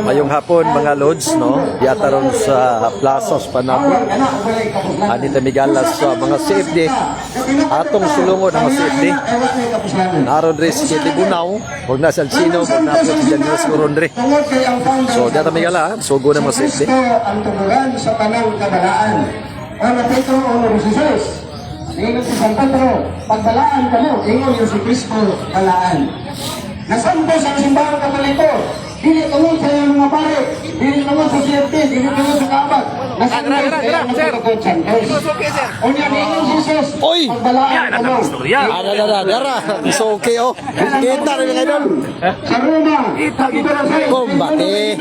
Mayong hapon mga lods, no? Yata ron sa Plaza Panapon. Anita Migalas sa mga CFD. Atong sulungon ng mga CFD. Naroon rin si Libunaw. Huwag na Salsino. Huwag na po si Janilas Corondre. So, Yata Migala, sugo ng mga CFD. Ang tumugan sa tanang kabalaan. Ang Petro Honor Jesus. Ingon si San Pedro, pagbalaan ka mo, ingon yung si Cristo balaan. Nasampo sa simbahang Katoliko, dili tungod sa iyong mga pare, dili tungod sa CFT, dili tungod sa kaabag. Nasampo sa iyong mga Katoliko Santos. Unya ingon si Jesus, pagbalaan ka mo. Dara. So, okay, oh. Kita rin yung idol. Sa Roma, pagbarasay, Kumbate.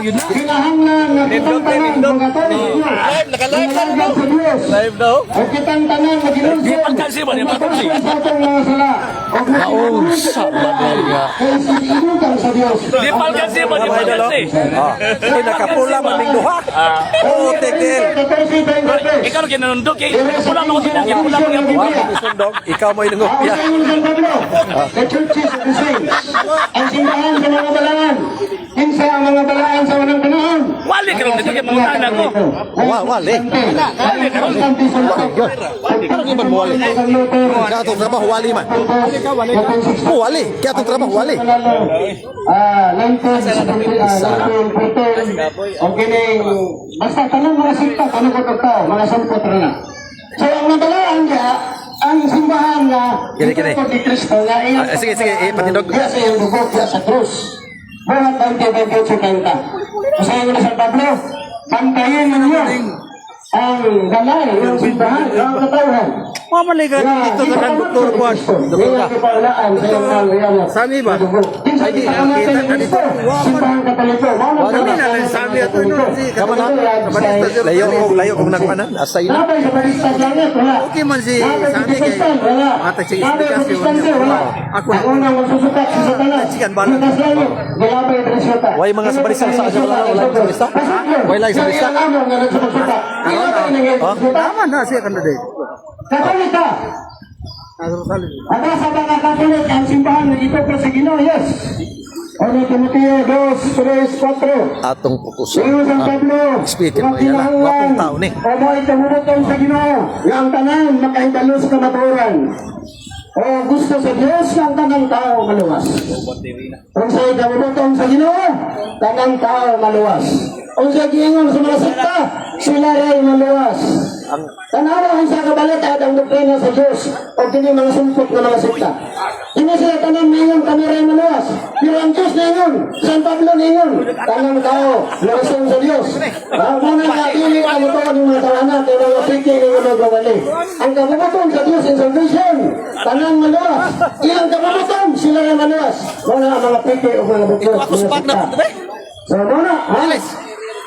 kinahanglan na kitang tanan, mga Katoliko. Live daw. O kitang tanan, mag-inunsyo. Sa atong mga sala. Naong sabat nga. Sa Diyos. Di palkansi mo, di palkansi. Ay, nakapula maming duha. Oh, tekil. Ikaw na kinanundok, pula mo ko pula mo yung Sundog, ikaw mo inungok. The churches of the saints. Ang simbahan sa mga balaan. Kinsa ang mga balaan sa unang panahon. Wali ka rin dito, kaya pumuntahan ako. Wali. Parang iban mo wali. Kaya itong trabaho, wali man. Wali. Kaya itong trabaho, wali. Basta tanong mga sikta, tanong ko tao, mga sampot na. So ang nabalaan niya, ang simbahan na Kini. ni Cristo na iyang Sige, patindog. diya sa iyong dugo, diya sa krus. Buhat ang tibay sa kanta. Kasi yung nasa Pablo, pantayin ninyo ang galay ng simbahan, ang katauhan. Mamaligan dito sa kan Dr. Juan. Sami ba? Ay, di, kita na dito. Kami na lang sabi ato no. Kaman na. Layo kung nagpanan. Asay na. Okay man si Sami kay ata si explikasyon. Ako na. Unang magsusukat sa satanas. Sigan bala. Galabay resulta. Way mga sabarisa sa aja wala sa lista. Way lang sa lista. Tama na siya kan dito. Katolik ka! Ada sa mga Katolik ang simbahan na ito sa Ginoo, yes. Ano Timoteo 2, 3, 4. Atong pupuso. Ginoo San Pablo, Speaking mo yan, wapong tao ni. o mo itamurutong sa Ginoo, nga ang tanan makahidalo sa kamaturan. O gusto sa Diyos ang tanang tao maluwas. Kung sa itamurutong sa Ginoo, tanang tao maluwas. Kung sa giingon sa mga sekta, sila rin maluwas. Tanawa sa kabalit at ang doktrina sa Diyos o kini mga sumpot na mga sekta. Hindi sila tanang ningon kami rin maluwas. Pero ang Diyos ningon, San Pablo ningon, tanang tao, luwason sa Diyos. Ang munang katili ang ito ang mga tawanan, kaya mga piki ng mga gawali. Ang kabubuton sa Diyos in salvation, tanang maluwas. Ilang kabubuton, sila rin maluwas. Muna ang mga piki o mga bukos. So muna,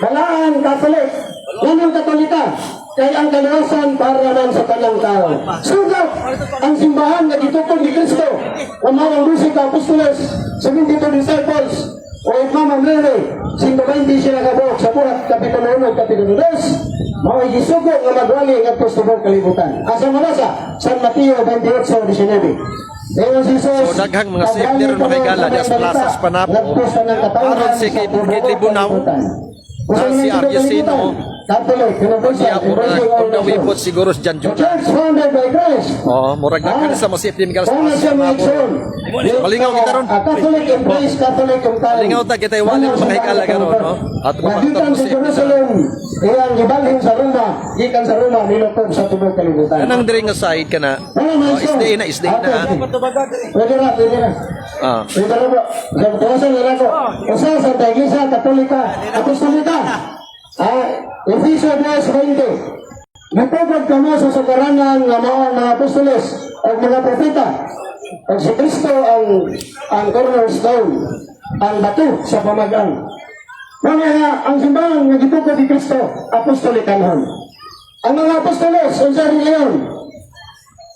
balaan Katolik, unang Katolika, kaya ang kaluwasan para naman sa tanang tao. Sugat ang simbahan na gitutong ni Cristo, umawang Lucy Apostles, 72 disciples, o Mama Mary, 120 siya nakabuok sa buhat, Kapitulo 1, Kapitulo 2, mga gisugo nga magwali ng apostolong kalibutan. Asa manasa, San Mateo 28:19. So daghang mga safety ron makigala di sa Plaza Panapon. Aron si kay Libunaw. Si Argesino. Siya kung nawipot siguro si Jan Judah. Oh, murag na kan sa mga safety mga sa Plaza Panapon. Malingaw kita ron. Malingaw ta kita wala makigala karon, no? At mapakita mo safety sa iyang gibalhin sa Roma, gikan sa Roma nilotog sa tubong kalibutan. kanang diri nga side kana. Isday na. Pwede na. Ah. Pwede na po. Sa nila ko. Kasi sa Iglesia Katolika, Apostolika, Efesio 10:20. Nagpagod kamo sa sukaranan ng mga apostoles at mga propeta. At si Cristo ang cornerstone, ang bato sa pamagang. Mga ang simbahan na gitukod ni Cristo, apostolikanhon. Ang mga apostoles, unsa rin leon?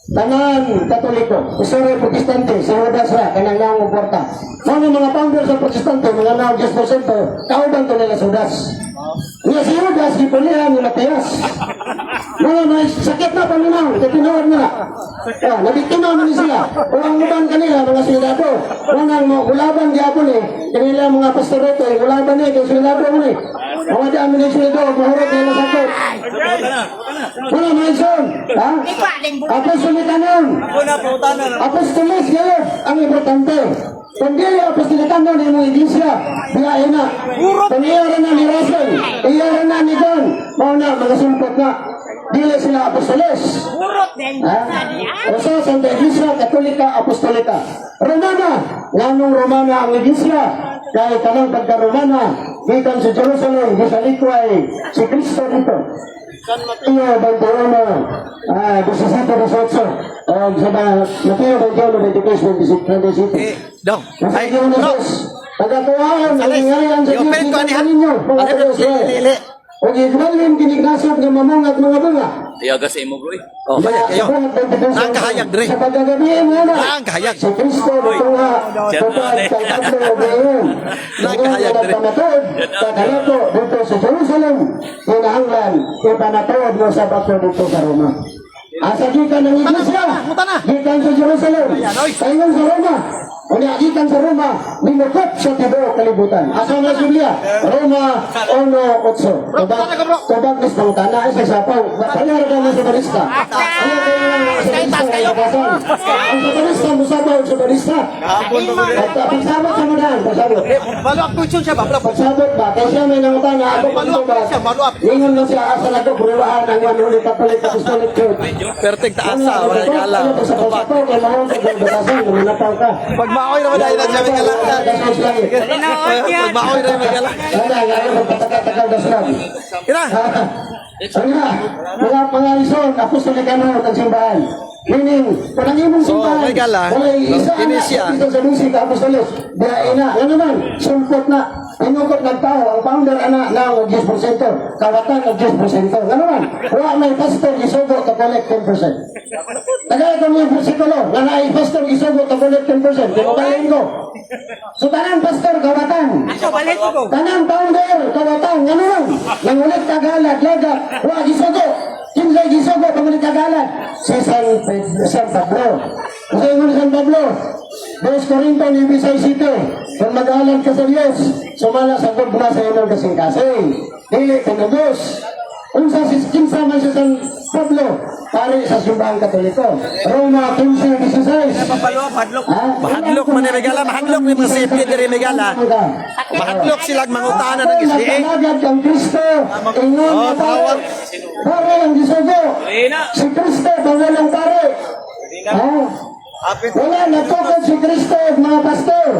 Tanan Katoliko, Usara Protestante, sa Judas ra, kanang naong porta. Mga founder sa Protestante, mga naong 10%, kauban to nila sa Judas. Nga si Judas, gipulihan ni Matias. Mga sakit na paminaw, katinawag na. Nabiktima mo sila. Ang uban kanila, mga silado. Unang ulaban gyapon kanila mga pastor ito, ulaban kay silado mo Mga di amin silado, mahurot nila sakit. Wala mga ison. Apostolitanon. Apostolis ngayon, ang importante. Kung di apostolitanon ng mga iglesia, biyahe na. Kung iyaran na ni Russell, iyaran na ni John, mauna, mga sumpot na. Dili sila apostoles. Oso, Santa Iglesia, Katolika, Apostolika. Romana, nganong Romana ang iglesia. Kaya kanang pagka-Romana, gikan sa Jerusalem, gisalikway, si Kristo dito. Mateo 21, 17-18. Sa Mateo 21, 23-27. Dong. Ay, Ay, bro. pagkatuwaan, ang nangyarihan sa Yung Diyos, pen ko, sa anihan. ninyo, mga Ano, Diyos, lili. o igbalin kinigasot ng mamungat mga bunga. Tiyaga sa imo, bro. Oh, kaya kayo. Ang kahayag, Dre. Sa pagkagabihin mo na. Ang kahayag. Si Kristo, natunga, tupad, kalpagdo, obeyon. Ang kahayag, Dre. Ipanatod, kakalato, dito sa Jerusalem. Hinahanglan, ipanatod mo sa bato dito sa Roma. Asa gikan ng iglesia, gikan sa Jerusalem, tayon sa Roma. Unya gikan sa Roma, minukot sa tibuok kalibutan. Asa nga Biblia? Roma 1:8. Tubag is pangutana ay sa sapaw. Bayar ka na sa barista. Ano kayo lang sa barista? Ang sa barista, musabaw sa barista. At pagsabot sa madaan, pagsabot. Balu up question siya ba? Pagsabot ba? Kaya siya may nangutana, ako pagtubag. Ingon na siya, asa na ko, burulaan ang one ulit kapalit at pistolet church. Pertig taasa, wala gala. Tupak. Pag maoy naman dahil na siya may gala. Pag maoy na may gala. Kira. Mga ison, apostolikano ng simbahan. Meaning, panangimong So, simbahan. may gala. Walay isa Ini na siya. dito sa musika, apostolos. Biyain na. Ano naman? Sumpot na. Pinukot ng tao. Ang founder, ana, na 10%. Kawatan ng 10%. Ano naman? Wala may pastor, isugo, to collect 10%. Tagay ko yung versikulo. Nga na pastor, isugo, to collect 10%. Pinutayin ko. So, tanang pastor, kawatan. Tanang founder, kawatan. Ano lang? Nangulit kagalat, lagat. Wala, isugo. Kinsay isugo, pangulit kagalat. Si San Pablo. Kasi yung San Pablo, 2 Corinto, 16. Kung mag-alam ka sa Diyos, sumala sa God na sa inong kasing-kasing. Dili ka na Diyos. Kung sa kinsa man si San Pablo, pare sa simbahan Katoliko. Roma 15:16. Mahadlok man ni Megala, mahadlok ni mga safety diri Megala. Mahadlok silang mangutana ng SDA. Nagpanagad kang Kristo. Ingon na pare. Pare ang gisugo. Si Kristo, bawal ang pare. Wala, nagtukod si Kristo, mga pastor.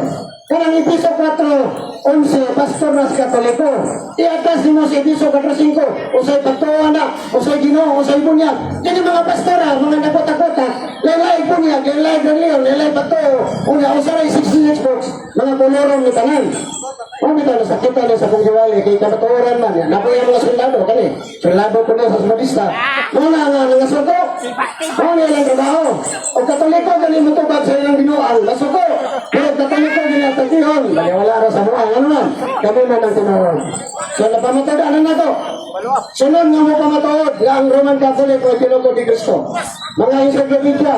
Kanang Episo 4:11, pastor nas Katoliko. Iatas ni mo si Episo 4:5, usay pagtuwa na, usay Ginoo, usay bunyag. Kini mga pastora, mga nakota-kota, lalay bunyag, lalay ganliyon, lalay pagtuwa. Una, usaray 66 books, mga kulorong ni tanan. Kung ito, nasakita na sa pagsiwali, kay kamaturan man, napuya mga sundalo, kani. Sundalo ko na sa sumabista. Muna nga, nangasuko. Muna lang trabaho. O Katoliko, galing mo tubag sa ilang binuang, nasuko. Pero Katoliko, ginatagihon. Baliwala ra sa buwan, ano man? Kami man ang tinawag. So, napamatod, ano na to? Sunod nga mo pamatod, ang Roman Catholic o Tinuko di Cristo. Mga encyclopedia.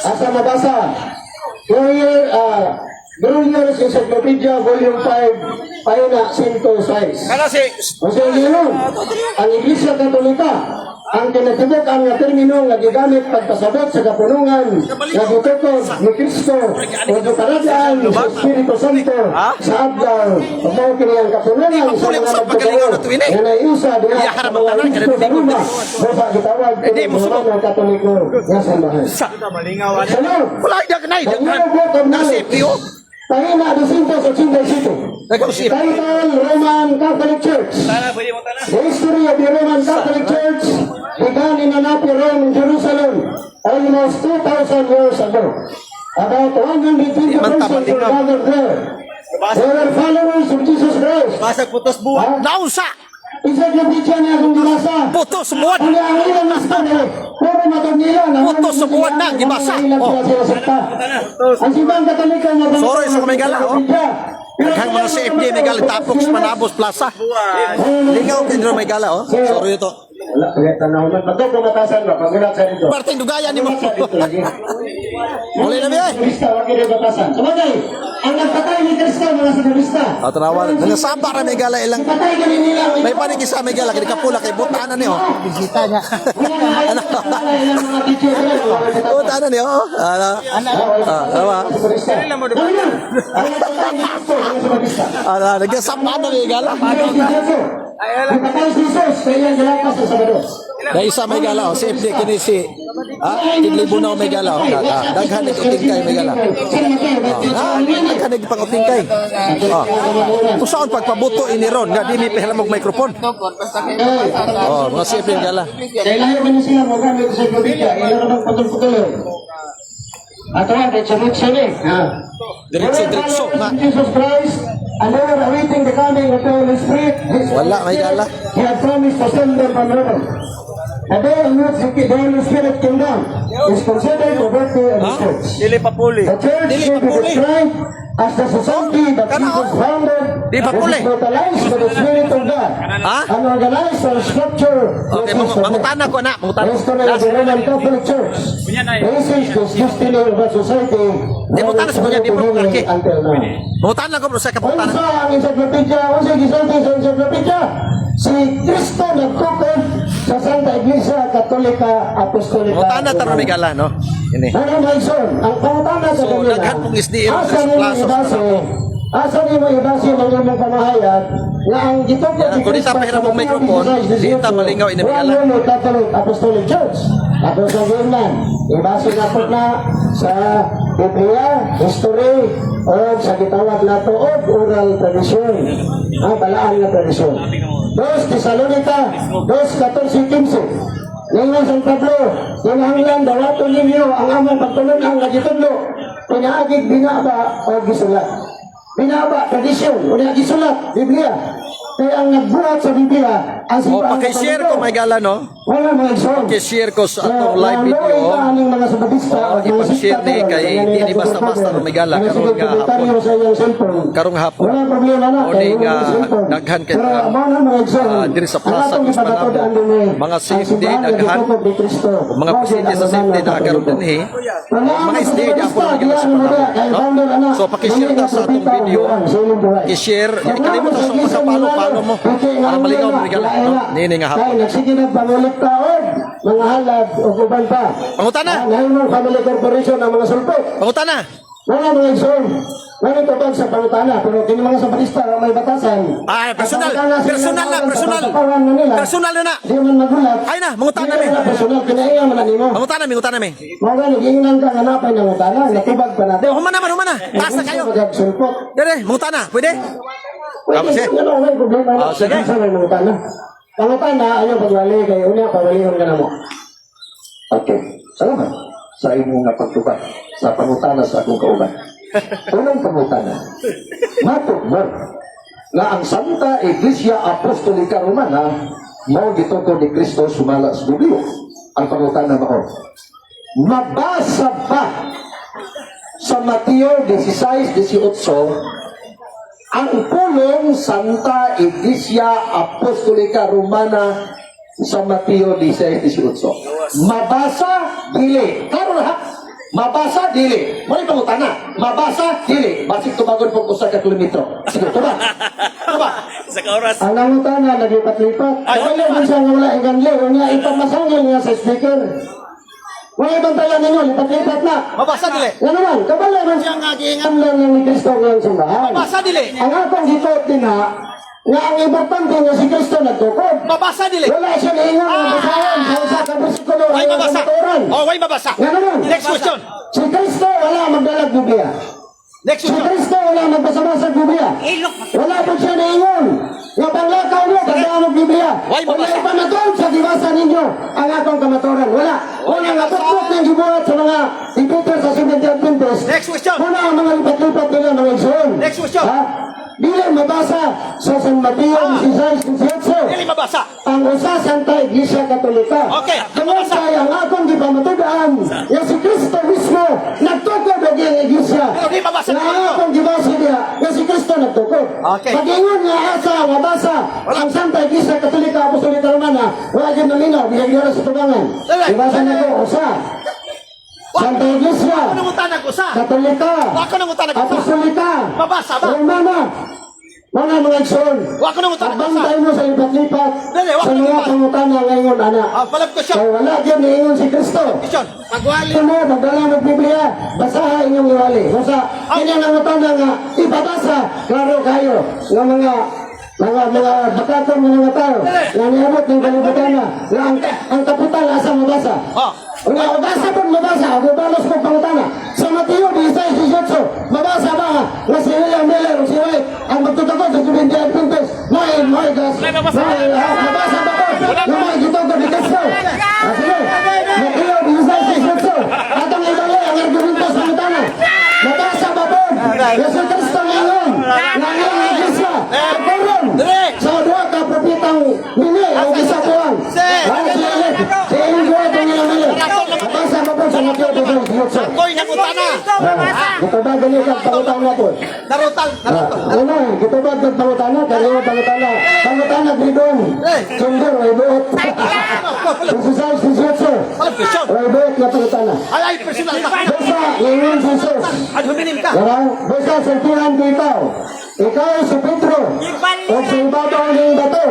Asa mabasa. Grulier's Encyclopedia, Volume 5, Pahina 106. Kana si Kasi yun, ang Iglesia Katolika, ang kinatibok ang termino nga gigamit pagpasabot sa kapunungan nga gitutok ni Kristo o gitaradaan sa Espiritu Santo sa adlaw. Pagmao kini ang kapunungan sa mga nagtuturo nga naiusa diha sa mga Kristo sa Roma basta gitawag ko ng Katoliko nga sambahan. Sunod, Wala dagnay, daghan. Na safety oh. Pahina 287. Nag-usip. Title, Roman Catholic Church. The history of the Roman Catholic Church began in Anapi, Rome, Jerusalem, almost 2,000 years ago. About 120 persons were gathered there. They were followers of Jesus Christ. basag putos buwan. Nausa! Encyclopedia niya kung gibasa. Putos sa buwan! Kung ang ilang listan puro matag nila. Putos sa buwan na, gibasa. Ang simbang Katoliko na Sorry sa Megala, oh. Daghang mga CFD Megala, Tapox, Panabos, Plaza. Ligaw kay Megala, oh. Sorry ito. Wala, kaya tanaw man. Bato kumatasan ba? Pagulat sa dito. Parting dugayan ni mo. Pagulat sa dito lagi. Muli na ba? Sabista, wag kayo batasan. Sabagay, ang nagpatay ni Kristo, mga sabista. Tanawan. Nagsaba ra may gala ilang. Patay ka rin nila. May panig isa may gala kay kapula kay butanan niyo. Bisita niya. Wala ilang mga teacher rin. Butanan niyo. Tama. Ang nagpatay ni Kristo, mga sabista. Nagsaba na may gala. Patay si Jesus, kaya galapas sa Sabado. Na isa may gala si FD kini si Kidlibunaw may gala. Daghan ni utingkay may gala. Daghan ni pangutingkay. Kung saan pagpabuto ini ron nga dili pahilamog microphone. Mga si FD gala. Kailangan man sila mo gamit sa probinsya, ilan naman putol-putol. Ato nga, diretso ni. Diretso nga. Jesus Christ, and they were awaiting the coming of the Holy Spirit. Wala, may gala. He had promised to send them from heaven. The day on which the Holy Spirit came down is considered the birthday of the church. Dili papuli. The church Dili should be papuli. described as the society that Jesus founded, Di papuli. which is brutalized by the Spirit of God, Ha? and organized on scripture. Okay, mangutana ko na, mangutana. History of the Roman Catholic Church. Basis the destiny of the society. Di mo tanas mo niya, di mo laki. Until now. Mangutana ko bro sa kaputanan. Unsa ang encyclopedia? Unsa gisulti sa encyclopedia? Si Cristo nagtukod sa Santa Iglesia Katolika Apostolika. Mangutana taron may gala no. Ini. Ano Maison, ang pangutana sa So, kanila, daghan pong SDM asa tres ni mo plazas ibase, asa ni mo ibase ng imong pamahayag nga ang gitukod Yan, kung di ta pahiram og microphone, di ta malingaw ini may gala. Roman Catholic Apostolic Church. Tapos sa Greenland, ibase na po na sa Biblia, history, o sa gitawag na to o oral tradisyon. Ang balaan na tradisyon. Dos Tesalonica, 2:14-15. Ngayon San Pablo, kinahanglan dawato ninyo ang among pagtulungan nga gitudlo. Pinaagig binaba o gisulat. Binaba, tradisyon, o gisulat, Biblia. Kaya ang nagbuhat sa Biblia, ang O paki-share ko may gala no. wala mga igsoon. Paki-share ko sa atong live video. Mga sabadista, ipag-share ni kay di basta-basta ro may gala karon nga hapon. Karong hapon. Wala problema na. O ni nga daghan kay diri sa plaza kus panabo. Mga safety daghan. Mga presidente sa safety na karon dinhi. Mga SD di ako na gala sa panabo. No? So paki-share ta sa atong video. I-share, kalimutan sa palo-palo mo. Para maligaw mo gala no. Nini nga hapon. Nagsige na pangulit taon, mga halad o kuban pa. Pangutana. Ngayon Family Corporation ang mga sulpot. Pangutana. Wala mga igsoon. Wala tubag sa pangutana, pero kini mga sabatista ang may batasan. Personal. Personal na, personal. Personal na. Di man magulat. Ay na, mangutana mi. Personal, kinaiya man na nimo. Mangutana mi, mangutana mi. Mga nag-iinan ka hanapay ng utana, natubag pa natin. De, humana man, humana. Taas na kayo. Sulpot. Dere, mangutana. Pwede? Sige. May problema. Sige. Sa may mangutana. Pangutana, ayaw pagwali kayo. Una, pawalihan ka na mo. Okay. Salamat sa inyong napagtubag sa pangutana sa akong kauban. Unang pangutana. Matugmar na ang Santa Iglesia Apostolika Romana mao gituko ni Kristo sumala sa Biblia. Ang pangutana mao. Mabasa ba sa Mateo 16:18 ang pulong Santa Iglesia Apostolika Romana sa Mateo 16:18? Mabasa dili. Karon ha? Mabasa dili. Mo pangutana. Mabasa dili. Basig tumagon po ko sa kilometro. Sige, tuba. Tuba. Sa oras. Ang nangutana naglipat-lipat. Wala man siya nga wala iganli. Nga ipamasangil nga sa speaker. Wala ibang tala ninyo, lipat-lipat na. Mabasa dili. Yan naman, kabala man siya nga giingan lang ni Kristo ng simbahan. Mabasa dili. Ang atong gituot din ha, nga ang importante nga si Kristo nagtukod. Mabasa dili. Wala siya niingon ang basahan sa usa ka bersikulo Way ayaw mabasa. kamaturan. Oh, way mabasa. Yan naman. Next question. Si Kristo wala magdalag Biblia. Next Si question. Kristo wala magbasa-basa Biblia. Wala po siya niingon. Yung panglakaw niyo, pagdaan ng Biblia. Way Wala mabasa. ipamatod sa dibasa ninyo ang atong kamaturan. Wala. Wala nga putput ng gibuhat sa mga Peter sa Seventh Adventist. Next question. Wala ang mga lipat-lipat nila ng igsoon. Next question. Ha? Dili mabasa sa San Mateo 16:18. Dili mabasa. Ang usa Santa Iglesia Katolika. Okay. Tungod kay ang akong gipamatudan, nga si Kristo mismo nagtukod og iyang iglesia. Pero di mabasa Nga ninyo. akong gibasa diha, nga si Kristo nagtukod. Okay. Pag-ingon nga asa mabasa ang Santa Iglesia Katolika Apostolika Romana, wala gyud naminaw bilang dira sa tubangan. Dili. Ibasa nako usa. Santa Iglesia Ako nangutanag ko sa. Katolika Ako nangutanag ko sa. Apostolika Mabasa ba? Romana. Mga igsoon. Ako nangutanag ko sa. Pagbantay mo sa lipat-lipat Dali, wag sa mo mga lipat. pangutana ngayon, anak. Palab ko siya. Kaya wala dyan niingon si Kristo. Question. Pagwali. Ito mo, magdala ng Biblia, basaha inyong iwali. Basta, hindi ang utana nga, ibabasa, klaro kayo, ng mga bakatong mga tao, nga niabot ng kalibutan na, ang kapital, asa mabasa. Oh. Nga, mabasa po mabasa, bubalos po pangutana. Sa Mateo 16:18, mabasa ba nga si William Miller o si White, ang magtutukod sa Juventus Adventist, may gas, mabasa ba po? Nga may gitong ni Kristo. Sige, Mateo 16:18, atang ibali ang argumento sa pangutana. Mabasa ba po? Yesu Kristo ngayon, ngayon ang Iglesia, pagkaroon, sa doon ka propitang mini, ang isa po ang, si Ingo at ang ilang mili. Mabasa ba po sa Mateo 16:18? Koy nangutana. Ito ba ganyan kang pangutana po? Narutang. Ano, ito ba kang pangutana? Kaya pangutana. Pangutana, bidon. Sundor, ay buot. Susay, susutso. Palab question. Ay buot na pangutana. Ay, personal ka. Basta, ngayon Jesus. Ano huminim ka? Basta, sentihan ko ikaw. Ikaw si Pedro. O sa ibabaw ng bato.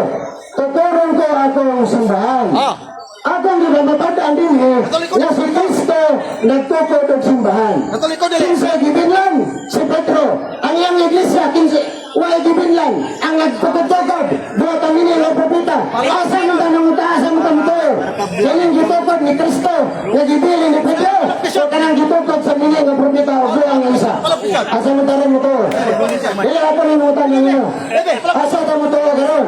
Tuturong ko akong simbahan. Ah. Akong ginamatadaan din na si Kristo nagtukod ng simbahan. Katoliko dili. Kinsa gibinlan si Pedro. Ang iyang iglesia, kinsa wala gibinlan. Ang nagtukod-tukod. Dua kami ng propeta. Asa mo ka nang asa mo ka mo. Sining gitukod ni Kristo. Nagibili ni Pedro. So kanang gitukod sa mini ng propeta o ang isa. Asa mo taron mo to. Dili ako ni mutan ninyo. Asa ta mo to karon.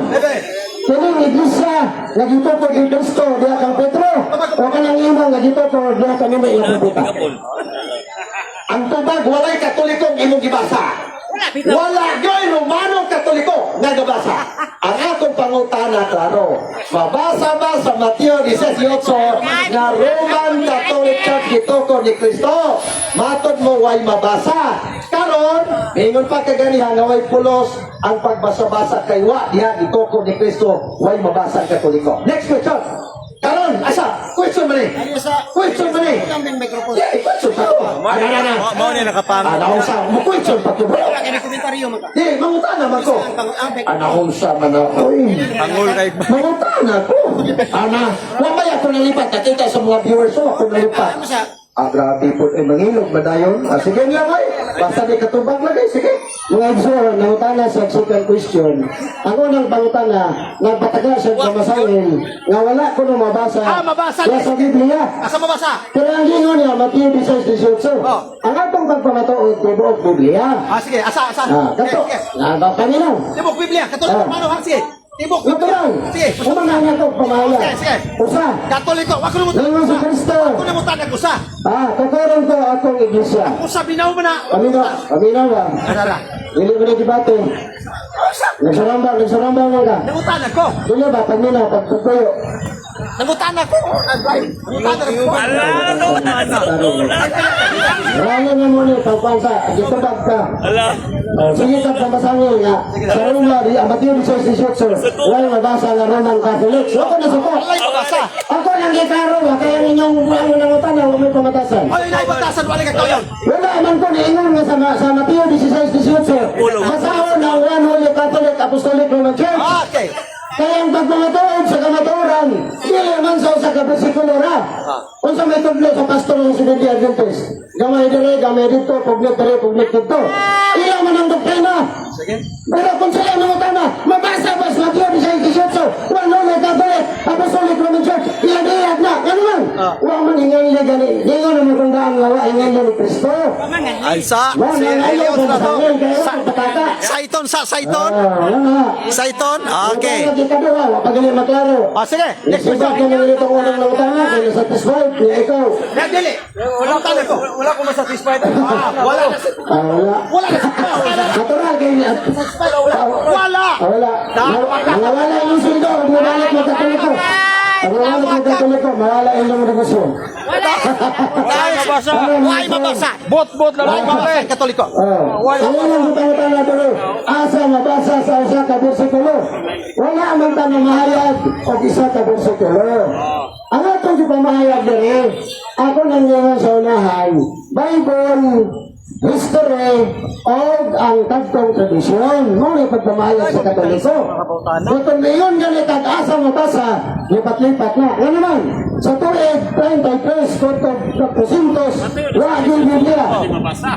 Kining iglesia nagitutok ni Kristo diha kang Pedro o kanang imong nagitutok diha kang may propeta. Ang tubag walay katolikong imong gibasa. Wala gyud Romano Katoliko nga gabasa. Ang akong pangutana klaro. Mabasa ba sa Mateo 18 nga Roman Catholic Church gituko ni Kristo? Matod mo way mabasa. Karon, mingon pa kaganihan nga way pulos ang pagbasa-basa kay wa diha gituko ni Kristo way mabasa ang Katoliko. Next question. Karon, asa? Question man ni. Question man ni. Yeah, question pa to. Mao ni nakapangit. Anahunsa, mo question pa to bro. Di, mangutana man ko. Anahunsa man ako eh. Angol kay Mangutana ko. Ana, wala ako nalipat. Nakita sa mga viewers ko, ako nalipat. Grabe po, mangilog ba dayon? Sige lang ay. Basta di katubag lagay, sige. Mga igsoon, nangutana sa second question. Ang unang pangutana, nagpatagal sa kamasangin, nga wala ko na mabasa. Mabasa. Sa Biblia. Asa mabasa? Pero ang gingon niya, Mateo 16:18. Ang atong pagpamatuod kay buok Biblia. Sige, asa. Kato, kanina. Tibok Biblia, Katoliko paano ha? Sige. Tibok Ito lang. Sige. Kumang nga ito, pamahaya. Sige. Usa. Katoliko, wag ko nangutanag Ngayon si usa. Kristo. Wag ko nangutanag usa. Tuturon ko akong iglesia. Usa binaw mo na. Paminaw ba? Adala. Dili mo na debate. Nagsarambang mo ka. Nangutanag ko. Dili ba, paminaw, pagpupuyo. Nangutanag ko. Nangutanag ko. Marami nga mo ni, pagpansa, gitubag ka. Sige ka sa masangil nga. Sa Roma, Mateo 16:18, wala mabasa nga Roman Catholic. So ako na sa ko. Walay mabasa. Ako nang gitaro, kaya ninyong nangutan na may pamatasan. Ay, naibatasan, walay ka yun. Wala man ko niingon nga sa Mateo 16:18. Masahon ang One Holy Catholic Apostolic Roman Church. Okay. Kaya ang pagmamatuod sa kamaturan, dili man sa kabersikulo ra. Kung sa may tublo sa pastor ng Seventh-day Adventist, gamay dire, gamay dito, puglit dire, puglit dito. Iya man ang doktrina. Pero kung sila nangutana, mabasa ba sa Mateo 16:18, One Holy Catholic Apostolic Roman Church, iyad na. Ano man? Wa man ingan gani. Di ko naman kung daan nga wa ingan ni Kristo. Ay sa Wa si nang ayaw Elios kung na to. sangil kayo pataka. Saiton sa Saiton. Wala. Saiton. Okay. Kita dua, wa pag maklaro. Ah, sige. Next Next question. ka nang ito unang lautangan kay satisfied ni ikaw. Dili. Wala talo ko. Wala ko masatisfied. Wala. Wala. Natural kay Wala. Wala. Wala yung sundo, mabalik mo katoliko. Mabalik mo katoliko, mawala yung negosyo. Why mabasa? Why mabasa? Bot lang. Why mabasa? Katoliko. Ano yung butang-butang na tuloy? Asa mabasa sa isa ka bersikulo. Wala man ta mamahayag o isa ka bersikulo. Ano itong si pamahayag din? Ako nangyayang sa unahan. Bible, history, o ang tagtong tradisyon. Muna pagpamahayag sa katoliko. Kung ngayon ganit at asa mabasa, lipat-lipat na. Ano naman? Sa tuig 33, 400, wag yung Biblia.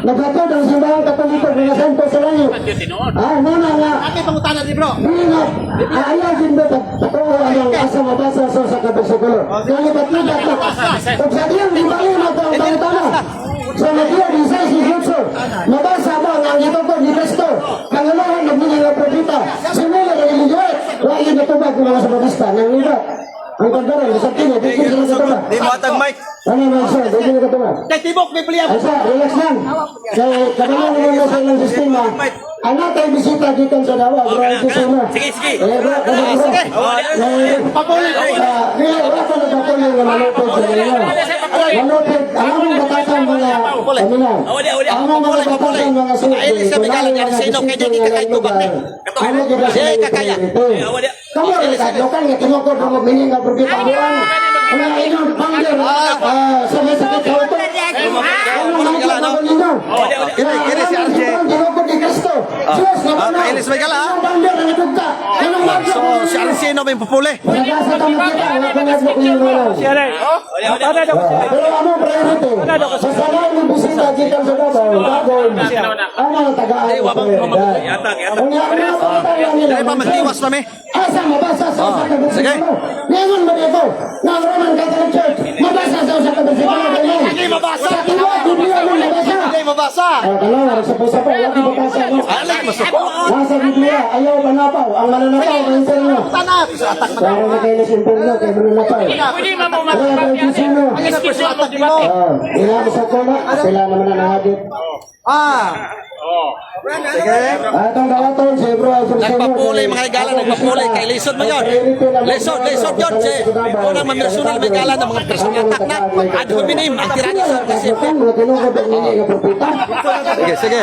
Naglatod ang simbahang katoliko ng asento sa langit. Muna nga. Bakit pangutana ni bro? Bingat, ayaw din ba totoo ang asa mabasa sa kabersikulo. Nalipat-lipat na. Kung sa diyan, di ba yun ang tangutana? Sa Matthew 16:18, mabasa mo ang ito ko ni Kristo. Kangalahan nagbigay ng propita. Simula ng iligyot. Wala yung natubag ng mga sabatista. Nang libat. Ang kandaran, sa tingin, di sila katubag. Di mo atang mic. Ano naman siya, di sila katubag. Kay Tibok Biblia. Ay siya, relax lang. Kaya kabalan naman mo sa ilang sistema. Anak tayo bisita dito sa dawa. Sige. Sige. Papuloy ko. Wala ko nagpapuloy na malupit sa inyo. Malupit. Alam mo batasan mga kaminang. Alam mo batasan mga sulit. Ay, sa Bigala, yan sino, kaya di kakay tubak ni. Ano kita sa Di kakaya. kamu lokan nga tinukod mo mining nga propeta buwan. Ano inyong panggil? Sakit sa ito. Kini si RJ. Tinukod ni Kristo. Diyos na panaw. Elis Bigala. Anong panggil ang itugta? Anong magla? So si Arsino may papuli. Nagasa kami kita. Nakanag mo kung yung mga. Pero ano priority? Sa sanay mo bisita kita sa Davao. Gagawin. Ano ang tagaan? Dahil pa magtiwas kami. Asa mabasa sa usa ka sige. bersikulo. Ngayon ba dito? Ng Roman Catholic Church. Mabasa sa usa ka bersikulo. Hindi mabasa. Sa tiwag, Biblia mo mabasa. Hindi mabasa. Kalawa, sa pusa pa, wag ibabasa mo. Alay masuko. Nasa Biblia, ayaw manapaw. Ang mananapaw, mainsan mo. Tanap. Kaya na kayo na simpulo, kayo mananapaw. Pwede mo mo Wala tayo kisino. Ila mo sa kuna, sila naman ang nahagit. Sige. Atong gawaton, si bro, Nagpapuli mga higala, nagpapuli. Kay Lisod mo yun. Lisod yun. Si unang mamirsunal may higala ng mga personal taknak. Ad hominem, ang tirani sa prinsipyo. Sige.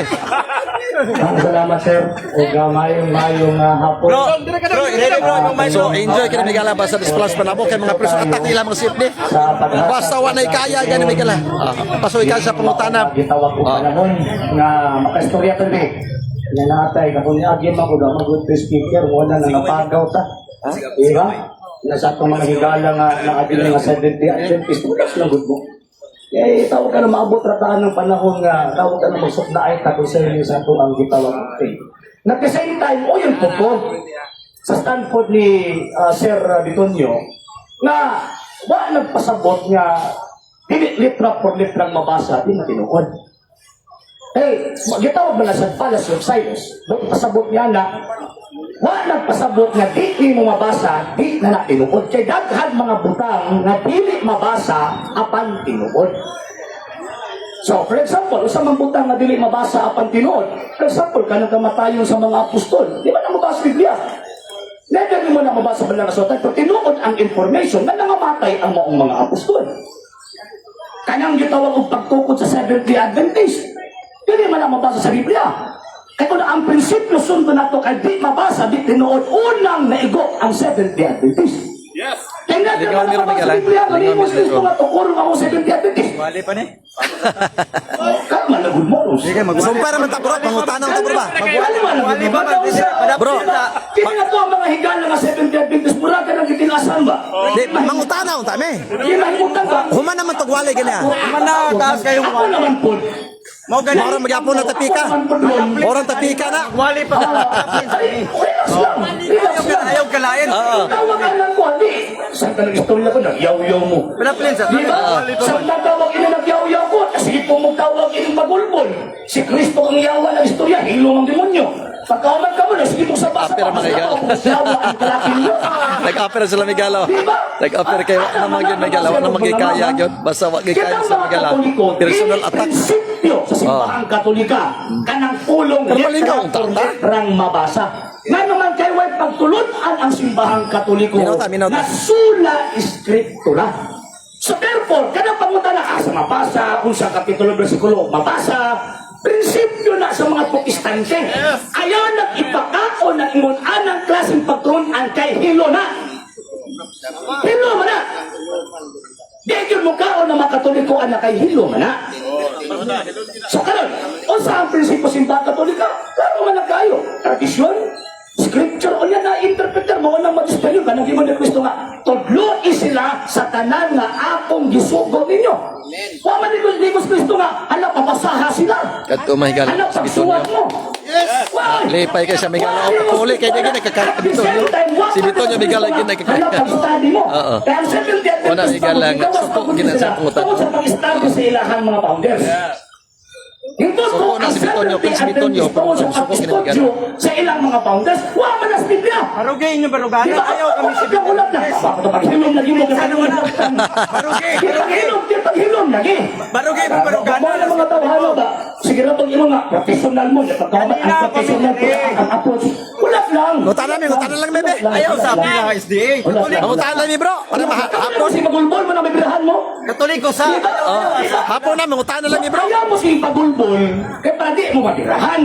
Salamat sir. Mayong hapon. So, enjoy ka na may higala basta displus pa na po. Kay mga personal attack nila mga safety. Basta wanay kaya, ganyan may higala. Pasoy ka sa pangutana. Gitawag ko panahon nga makaistorya to ni. Nanatay kapag niagim ako daw mag-good speaker, wala na napagaw ta. Diba? Nasa itong mga higala nga naagin nga 70 Adventist, bukas na good mo. Eh, tawag ka na maabot rataan ng panahon nga, tawag ka na magsukdaay ta kung sa inyo sa itong ang gitawag ng faith. At the same time, o yun po sa Stanford ni Sir Bitonio, na ba nagpasabot nga, litra por litrang mabasa, di matinukod. Eh, gitawag mo na sa Palace of Cyrus. Doon pasabot niya na, nagpasabot nga di mo mabasa, di na natinukod. Kaya daghan mga butang na dili mabasa, apan tinuod. So, for example, sa mga butang na dili mabasa, apan tinuod. For example, kanang kamatayon sa mga apostol. Di ba na mabasa Biblia? Never mo na mabasa ba lang nasutan, pero tinuod ang information na nangamatay ang mga apostol. Kanyang gitawag ang pagtukod sa Seventh-day Adventist. Hindi man ang mabasa sa Biblia. Kaya kung ang prinsipyo sundo na ito kay di mabasa, di tinuod, unang naigo ang Seventh-day Adventist. Yes. Kaya natin man ang mabasa sa Biblia, malimos Kristo nga ito, kurong ako Seventh-day Adventist. Wali pa ni. Kaya malagod mo, Ros. Sige, mag-sumpara man ta bro. Pangutanang ta bro ba? Wali ba? Bro. Kaya nga ito ang mga higala nga Seventh-day Adventist, mura ka nang itinasan ba? Di, mangutana unta me. Hindi mahimutan ba? Human naman to wali ganya. Ako naman po. Mo gani orang magyapon na tapika. Orang tapika na. Wali pa. Relax lang. Ayaw kalayan. Tawagan lang ko, hindi. Saan ka nag-istorya ko? Nagyaw-yaw mo. Di ba? Saan tatawag ina nagyaw-yaw ko? Kasi po mong tawag ina magulbol. Si Kristo ang yawa ng istorya, hilo ng demonyo. Pagkauman ka mo na, sige mo sa basa. Apir mga igala. Yawa ang kalaki niyo. Nag-apir sila Migala. Nag-apir kayo na magiging Migala. Wala magiging yun. Basta magiging sa Migala. Personal attack. Prinsipyo sa simbahang Katolika. Kanang pulong Pero malinaw ang tanda. letrang mabasa. Nga naman kayo ay pagtulunan ang simbahang Katoliko Minota. na sula eskriptura. So therefore, kada pangunta na sa mabasa, kung sa kapitulo bersikulo, mabasa, prinsipyo na sa mga protestante. Ayaw nag-ipakao na ingon anang klaseng pagtulunan kay hilo na. Hilo man na. Di yun mo kaon na makatoliko na kay hilo man na. So karon, o sa ang prinsipyo simbahan Katolika, klaro man na kayo. Tradisyon, scripture, o yan na interpreter mo ng mag-spell yun. Kanang gimon ni Kristo nga, tudlo sila sa tanan nga akong gisugo ninyo. Wa man ni Kristo nga, ala, papasaha sila. Kadto Migala. Ala, pagsuwat mo. Why? Lipay kay siya Migala. O puli kay hindi nagkakabito. Si Bitonyo Migala hindi Ano nagkakabito. pag-study mo? Oo. Kaya ang Seventh Day Wala, Adventist Migala, pag- ikaw, suko, pag- ginasangkutan. tungkol sa pag-study sa ilahan mga founders. Ito Suko po na ang si Bitonyo, Seventh Day si Bitonyo, Adventist tungkol sa suko pag-study sa ilang mga founders. Wa man ang Biblia. Barugay nyo, baruganan. Di ba? Ayaw kami si Ang ulat na. Paghilom lagi mo kasi ano na. Barugay, Paghilom lagi. Barugay mo, baruganan. Mga ng mga tawhano ba? Sige na pag imo nga, professional mo, pagkaman ang professional ko ang approach. Ulat lang. Ngutanan lang, bebe. Ayaw sabi ng SDA. Ngutanan lang ni bro. Para mahapon. Si magulbol mo na may birahan mo. Katoliko sa... Hapon na, ngutanan lang ni bro. Kaya mo si pagulbol, kaya para di mo matirahan.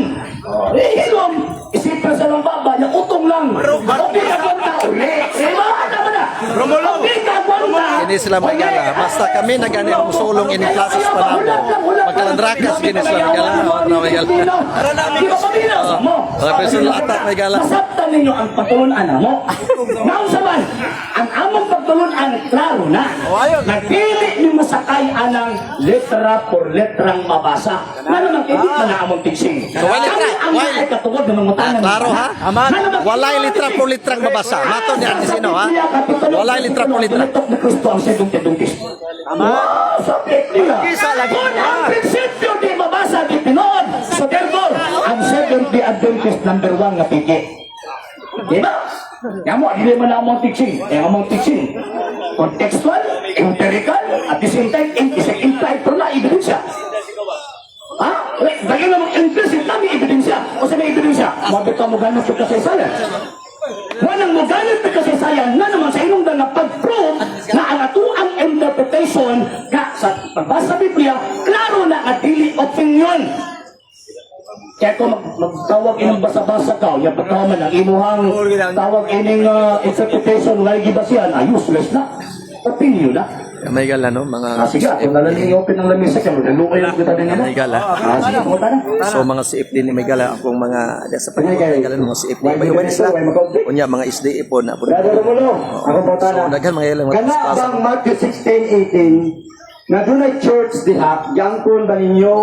Hilom, isipin sa lang baba, yung utong lang. Okay ka kwanta uli. Diba? Ano ba na? Romulo. Okay ka kwanta. Hindi sila Migala. Basta kami nagani ang musulong in classes pa na po. Magkalandrakas gini sila Migala. Ano Migala? Di ba pabilang mo? Personal attack Migala. Masabtan ninyo ang patulunan mo. Nausaban, ang among patulunan, klaro na. Nagpili ni masakay anang letra por letrang mabasa. Na naman, hindi ka na among tiksing. So, wala letra. Ang ay katungod ng mga tanang. Klaro ha? Walay litra po litrang mabasa. Mato ni Ate Sino ha? Walay litra po litra. Ni Kristo ang sedong-tedungkis. Wow, so Biblia. Kung ang prinsipyo di mabasa, di tinood. So therefore, ang Seventh-day Adventist number 1 nga pigi. Diba? Kaya mo, hindi mo na among teaching. Kaya among teaching. Contextual, empirical, at the same time, implied pero na ebidensya. Ha? Bagay namang implicit na may ebidensya. O sa may ebidensya, mabito mo ganun sa kasaysayan. Wanang mo ganun sa kasaysayan na naman sa inong na pag-prove na ang atuang interpretation ka sa pagbasa sa Biblia, klaro na at dili opinion. Kaya kung magtawag inang basa-basa ka, yung pagkaman ang imuhang tawag ining interpretation, lagi ba siya, useless na. Opinion na. Migala no? Mga Sige, kung nalang i-open ng lamisa siya, maglalukay lang kita din naman. Migala. Sige, pumunta na. So mga CFD ni Migala akong mga sa pagkakagalan mga CFD. Bayuwan sila. Unya mga SDA po na po. Brother Romulo, ako po So daghan mga ilang Kana bang Matthew 16:18 na dunay church diha, gangkon ba ninyo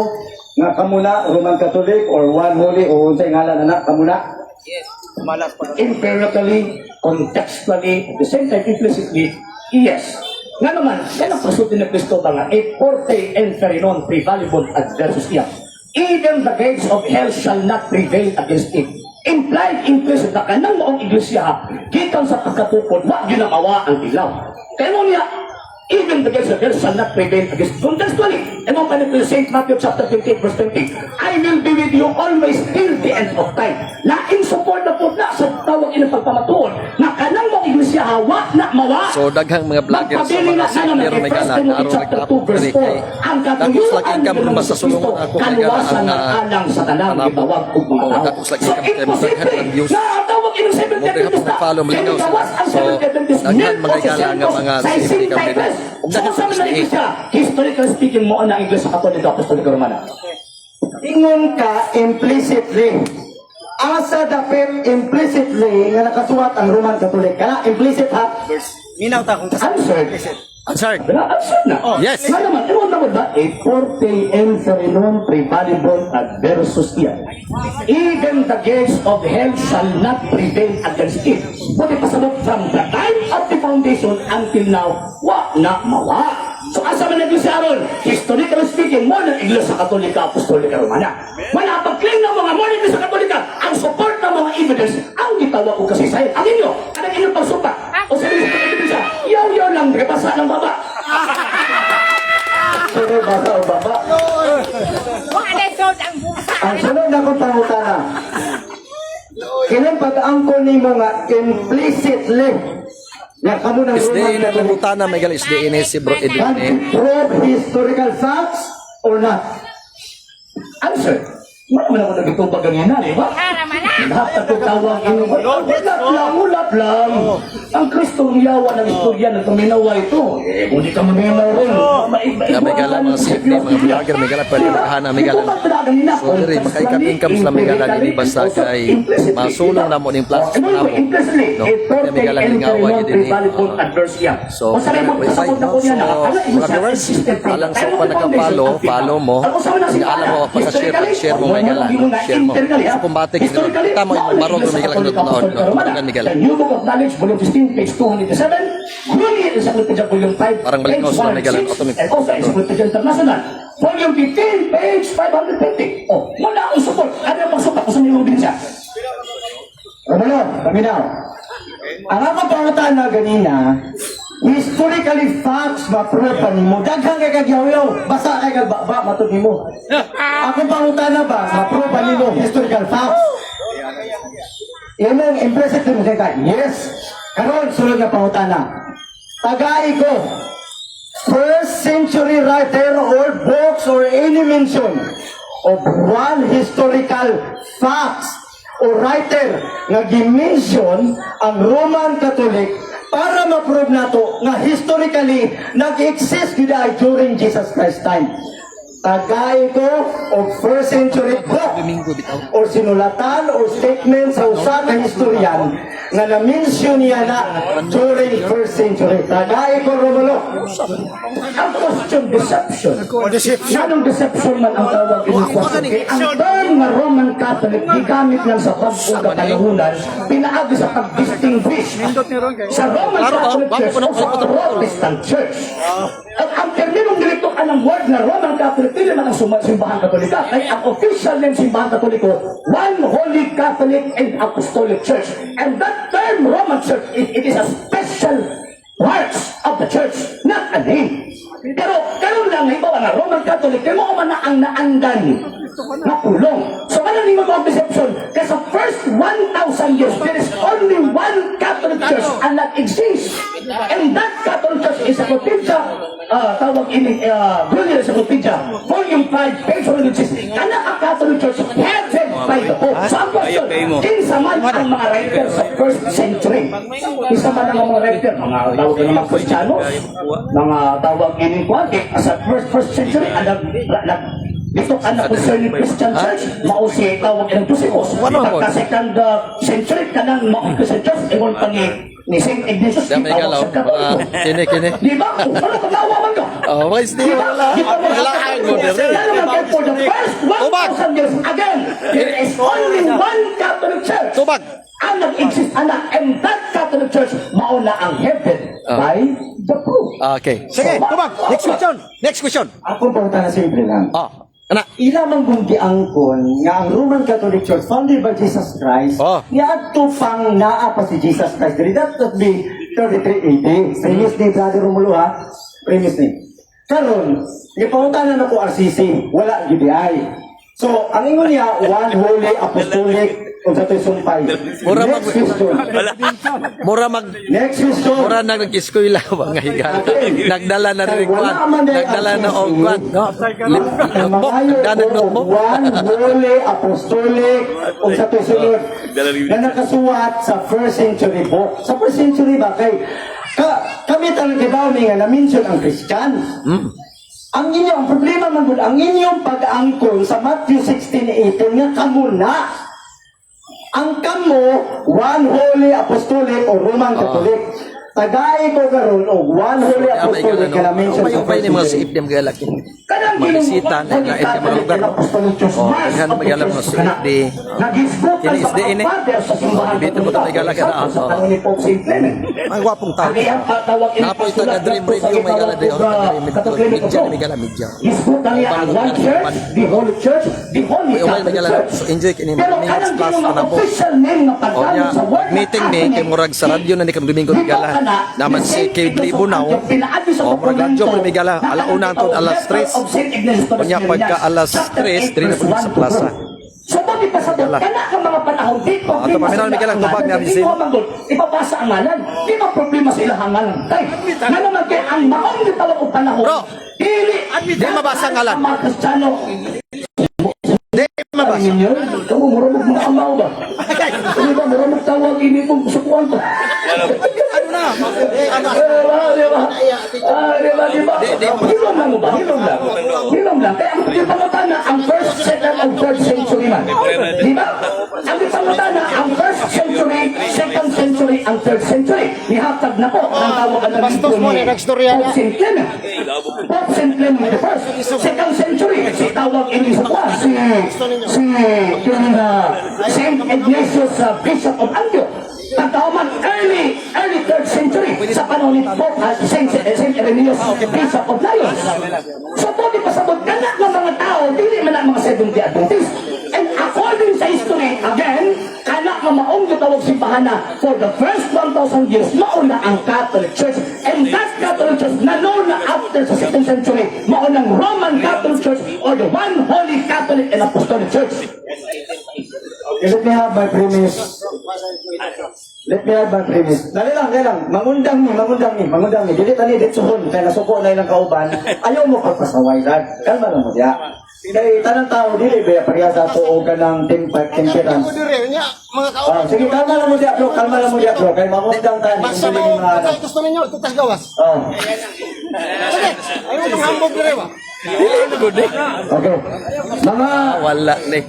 nga kamuna Roman Catholic or one holy o unsay ngalan anak kamuna? Empirically, contextually, at the same time, implicitly, yes. Nga naman, yan ang pasutin ng Kristo ba nga, et forte inferinon prevalibus adversus iam. Even the gates of hell shall not prevail against it. Implied, implicit na kanang maong iglesia, gikan sa pagkatukod, wag yun ang awa ang ilaw. Kaya mo niya, even the gates of hell shall not prevail against it. Contextually, and mo pa nito St. Matthew chapter 28, verse 20, I will be with you always till the end of time. Laing support na po na sa tawag inang pagpamatuon, na kanang maong iglesia, hawa na mawa. So daghang mga vlogger sa mga CFD ro Migala na aron nagtaapon kani kay dakos lagi income ron basta sulungon ako Migala ang alang sa tanang gibawag ug mga tao. dakos lagi income kay magdaghan ng views. Tawag inang Seventh Day Mo Adventist. follow malinaw sila. So daghan mga Migala nga mga CFD kami din. Ug daghan sa SDA. Historically speaking mo ang Iglesia Katolika Apostolika Romana. Ingon ka implicitly. Asa dapit implicitly nga nakasuwat ang Roman Catholic. Kana implicit ha? Minaw ta kung Answered. Answer. Answer na. Yes. Nga naman, ewan naman ba, a forte inferinon prevalibus adversus ian. Even the gates of hell shall not prevail against it. Buti pasabot from the time of the foundation until now, wa na mawa. So asa man naging si Aaron, historically speaking, mo ng Iglesia Katolika, Apostolika Romana. Manapag-claim ng mga mo ng Iglesia Katolika, ang support ng mga evidence, ang gitawa ko kasi sa'yo. Ang inyo, kanang inyong pagsupa. O sa Iglesia Katolika, yaw-yaw lang, repasa ng baba. Sunod basa o baba. Ang sunod na kong pangutana. Kinang pag-angkol ni mo nga implicitly na kamo ng Is Roman the Catholic pangutana may gal is the si bro can Edwin. prove historical facts or not? Answer. Maraman ako nagtutubag ganyan na, di ba? Lahat na tutawag inyo. Ulat lang. Ang Kristong yawa ng istorya na tuminawa ito. Eh, kung di ka maminaw rin. Na may gala mga simple, mga vlogger, may gala pwede maghana, may gala. So diri maka-income sila may gala dili basta kay masulong na mo ning plastic na mo. No, kaya may gala ning awa gid dinhi. So website no. So mga viewers, alang sa pa naka-follow, follow mo. Kung alam mo pagka-share mo may gala, share mo. So kumbate gid tama yung barog may gala kinot noon, no. Kumagan may gala. New Book of Knowledge, Volume 16, page 207. Gruni, Encyclopedia, Volume 5, Parang balik page ko sa may galan, 106. automatic. And also, Encyclopedia International, Volume 15, page 550. Oh, wala akong support. Ano ang pagsupat kung saan yung siya? Romano, paminaw. Ang akong pangutana ganina, historically facts ma-prove pa nimo. Daghang kay kagyaw-yaw, basa kay kagbaba matod nimo. Akong pangutana ba, ma-prove pa nimo historical facts? Imong impressive mo kay yes. Karon sulod nga pangutana. Tagay ko. First century writer or books or any mention of one historical facts o writer nga gi-mention ang Roman Catholic para ma-prove nato nga historically nag-exist gid ay during Jesus Christ time. Tagay ko og first century book or sinulatan or statement sa usa ka historian nga na-mention niya na during first century. Tagay ko, Romulo. Ang question, deception. Anong deception man ang tawag ini question? Ang term nga Roman Catholic, gigamit lang sa pag-uga kalahunan, pinaagi sa pag-distinguish sa Roman Catholic Church o sa Protestant Church. At ang terminong nilitukan ng word na Roman Catholic, hindi man ang simbahan Katolika. Kaya ang official name simbahan Katoliko, One Holy Catholic and Apostolic Church. And that term Roman Church, it is a special parts of the church, not a name. Pero karon lang halimbawa na Roman Catholic, kaya mo man na ang naandan na pulong. So ano ni mga deception? Kasi sa first 1,000 years, there is only one Catholic Church and that exists. And that Catholic Church is a Encyclopedia, tawag ini, Brunel Encyclopedia, Volume 5, page 106. Anak ang Catholic Church headed by the Pope. So ang question, kinsa man ang mga writer sa first century? Kinsa man ang mga writer? Mga tawag ng mga Kristiyano? Mga tawag ini kwante sa first century, ito ka na concerning Christian Church, mausi tawag ng Dusimos. Pagka second century ka ng mga Christian Church, ewan pa ni St. Ignatius, Dami galaw, mga kini. di ba? Ano ka nawaman ka? Oh, why is wala? Wala ang modern. For the first 1,000 years, again, there is only one Catholic Church. Tubag. Ang nag-exist, anak, and that Catholic Church, mauna ang headed by the Pope. Okay. Sige, tubag. Next question. Next question. Akong pangutana simple lang. Anak. Ilamang kung giangkon nga ang Roman Catholic Church founded by Jesus Christ, niadto pang naa pa si Jesus Christ. That would be 33 AD. Premise ni Brother Romulo ha? Premise ni. Karon, ipangutanan ako RCC, wala GBI. So, ang ingon niya, one holy apostolic kung sa ito'y sumpay. Next question. Next question. Mura nag-eskwela mga higal. Nagdala na rin kwan. Nagdala na og kwan. Notebook. Nagdala notebook. One holy apostolic kung sa ito'y sunod na nakasuwat sa first century book. Sa first century ba kay kami talaga kibawmi nga na-mention ang Christian. Ang inyong problema man gud ang inyong pag-angkon sa Matthew 16:18 nga kamo na ang kamo one holy apostolic o Roman Catholic. Tagay ko karon og one holy apostolic ka na mention sa May mga si Ibn Galak. kanang Magbisita na lain ka mga lugar, no? Daghan na magalap no si Ibn. Nagisgot ka Kini sa isdi ini. mga father sa simbahan. Dito mo tayo galak na. Sa tanong ni Pope St. Clement. Ang gwapong tao. Ang iyang patawag in Napo ito na dream review may gala de. Medya may gala medya. Isgot ang iyang one church, the holy church, the holy May may Catholic gala. church. So enjoy kini Pero minutes kanang plus ginoo na po. official name nga O pagdalo niya, sa word meeting ni kay murag sa radyo na ni kang Domingo de Gala. Naman si Kay Libunaw. O murag radyo mo may gala. Alauna to alas 3. O niya pagka alas 3 diri na po sa plaza. So bakit pa sa doon? Kana ka mga panahon dito. Ito pa minal may galang tubag nga Hindi bisin. mo manggol. Ipabasa ang ngalan. Di ba problema sa ilang ngalan? Tay, nga naman kay ang maong gitawag o panahon. Bro, di mabasa ang ngalan. Mga Kristiyano. Di mabasa. Ninyo, kamu murumog mga amaw ba? Hindi ba murumog tawag ini pong sukuan ko? Ano na? Hilom lang mo ba? Hilom lang. Hilom lang. Kaya ang ipangutana, ang first, second, and third century man. Di ba? Ang ipangutana, ang first century, second century, and third century. Nihatag na po ang tawagan ng dito ni Pope St. Clement. Pope St. Clement the first. Second century, si tawag ini sa kwa, St. Ignatius, Bishop of Antioch. Pagkauman early third century sa panahon ni Pope St. Irenaeus, Bishop of Lyons. So po di pasabot kanak ng mga tao, dili man ang mga Seventh-day Adventist. And according sa history, again, kanak ng maong gitawag simbahan na for the first 1,000 years, mauna ang Catholic Church. And that Catholic Church na known na after sa 2nd century, maunang Roman Catholic Church or the one holy Catholic and Apostolic Church. Let me have my premise. Let me have my premise. Dali lang. Mangundang ni. Dili tani ditsuhon kay nasuko na ilang kauban. Ayaw mo pagpasaway sad. Kalma lang mo diya. Kay tanang tao dili ba pareha sa tuo ka ng temperance. Sige, kalma lang mo diya bro. Kay mangundang tan. Basta mo, gusto ninyo, tutas gawas. Oh. Sige, ayaw itong hambog na rin ba? Okay. Mga Wala ni.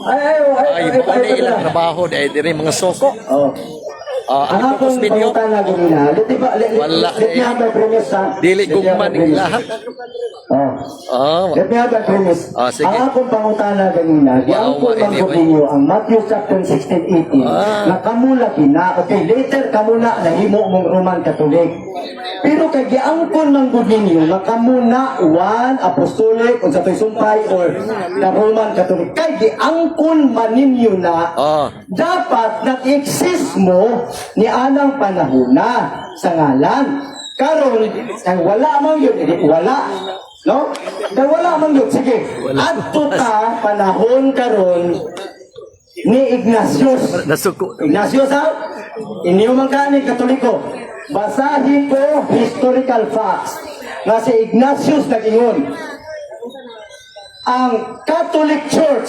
Ay, pali ilang trabaho dahil diri mga soko. Oh. Ang Ang akong video, pangutana ganina, Wala let me eh. have my premise ha. dili Let me have my gugman ing premise. lahat. Oh. Let me have my premise. Sige. Ang akong pangutana ganina, giangkol man ko ninyo ang Matthew chapter 16:18 na kamula kina, okay, later kamuna nahimo mong Roman Catholic. Pero kay giangkol man ko ninyo na kamuna one apostolic unsa toy sumpay or the Roman Catholic. Kay giangkol man ninyo na dapat nag-exist mo ni anang panahon na sa ngalan. Karon ay wala man yun, wala. No? Kaya wala man yun. Sige, adto ta panahon karon ni Ignatius. Nasuko. Ignatius ha? Inyo man ka ni Katoliko. Basahin ko historical facts na si Ignatius nag-ingon. Ang Catholic Church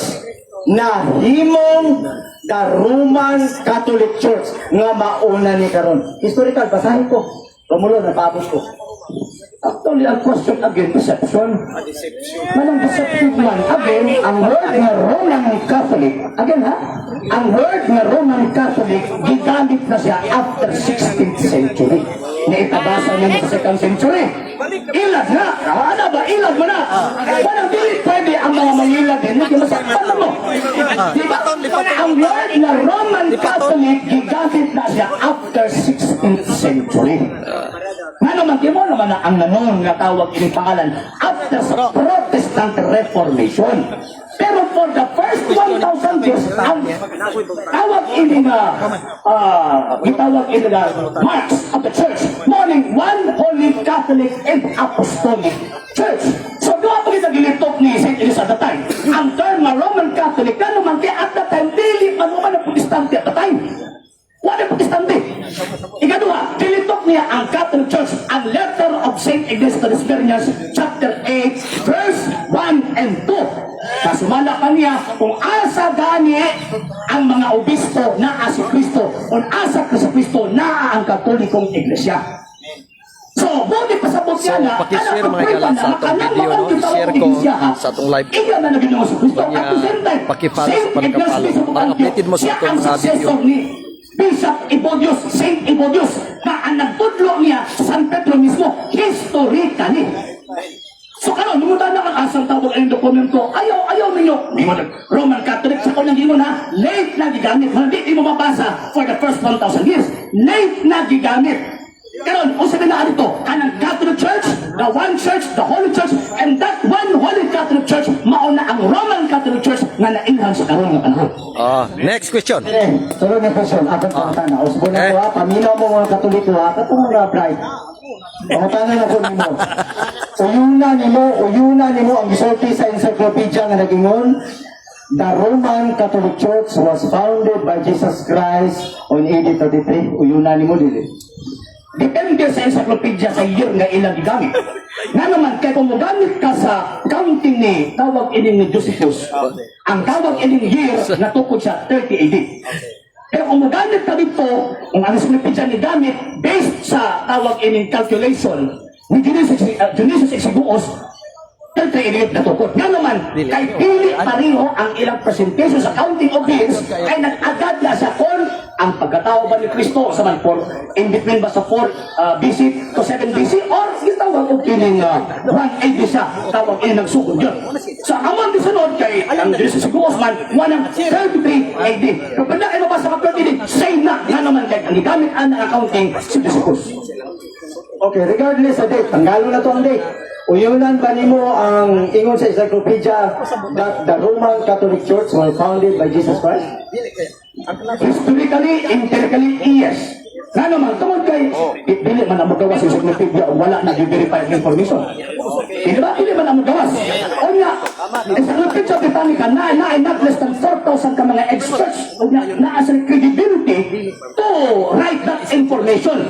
na himong the Roman Catholic Church nga mauna ni karon. Historical, basahin ko. Romulo, napapos ko. Actually, ang question again, deception. Manong deceptive man, again, ang word nga Roman Catholic, again ha, ang word nga Roman Catholic, gigamit na siya after 16th century. Naitabasa niya sa 2nd century. Ilag na! Ano ba? Ilag mo na! Parang dili pwede ang mga mangilag din. Hindi masakpan na mo. Diba? Ang word na Roman Catholic, gigamit na siya after 16th century. Nga naman, di mo naman na ang nanon nga tawag ini pangalan after sa Protestant Reformation. Pero for the first 1,000 years, ang tawag ini nga, itawag ini nga marks of the church, morning one holy Catholic and Apostolic Church. So doon pa kita gilitok ni St. Elisa at the time. Ang term nga Roman Catholic, nga naman kaya at the time, dili man naman ang Protestante at the time. Wala Protestante. Ikaduha, tilitok niya ang Catholic Church, ang letter of St. Ignatius of Lascaux, chapter 8, verse 1 and 2. Kasumala pa niya kung asa gani ang mga obispo na si Kristo, kung asa si Kristo na ang Katolikong Iglesia. So, buti pasabot siya na, pakishare mga igalan sa atong video, no? I-share ko sa atong live. Iya na naging si Kristo. Kanya, At the same time, pakipalo sa St. pagkapalo. Ignatius of Para updated mo sa siya atong ang video. successor ni Bishop Evodius, Saint Evodius, na ang nagtudlo niya sa San Pedro mismo, historically. So karon numutan na ang asang tawag ang dokumento, ayaw ninyo. Di mo Roman Catholic sa kanyang gingon ha, late na gigamit. Hindi mo mabasa for the first 1,000 years. Late na gigamit. Karon, o sabi na ito, kanang Catholic Church, the one church, the Holy Church, and that one Holy Catholic Church, mauna ang Roman Catholic Church na nailhan sa karon nga panahon. Next question. Sunod na question, akong pangtana. Usbo na ko ha, paminaw mo mga Katoliko ha, katong mga bright. Pangtana na ko nimo. Uyuna nimo ang gisulti sa encyclopedia nga nagingon, the Roman Catholic Church was founded by Jesus Christ on AD 33. Uyuna nimo dili. Depende sa encyclopedia sa year nga ilang gigamit. Nga naman, kaya kung magamit ka sa counting ni tawag ining ni Josephus, ang tawag ining year natukod sa 30 AD. Pero kung magamit ka dito, ang encyclopedia ni gamit, based sa tawag ining calculation ni Dionysius Exiguus, 30 AD natukod. Nga naman, kay pili pareho ang ilang presentation sa counting of years, ay nag-agad na sa kon ang pagkatao ba ni Kristo sa man in between ba sa 4 BC to 7 BC or gitawag og kining 1 AD siya tawag ini nagsugod yun. So among disunod kay ang Jesus Sigurus man 1 33 AD. Pero pala ay mabasa ka din same na nga naman kay ang gigamit ang accounting si Jesus. Okay, regardless sa date, tanggalon na to ang date. Uyunan ba nimo ang ingon sa encyclopedia that the Roman Catholic Church was founded by Jesus Christ? Historically, empirically, yes. Nga naman, tungod kay, dili man ang magawas sa encyclopedia o wala na i-verify ang information. Dili ba? Dili man ang magawas. O nga, Encyclopedia Britannica na ay not less than 4,000 ka mga experts o nga, na as a credibility to write that information.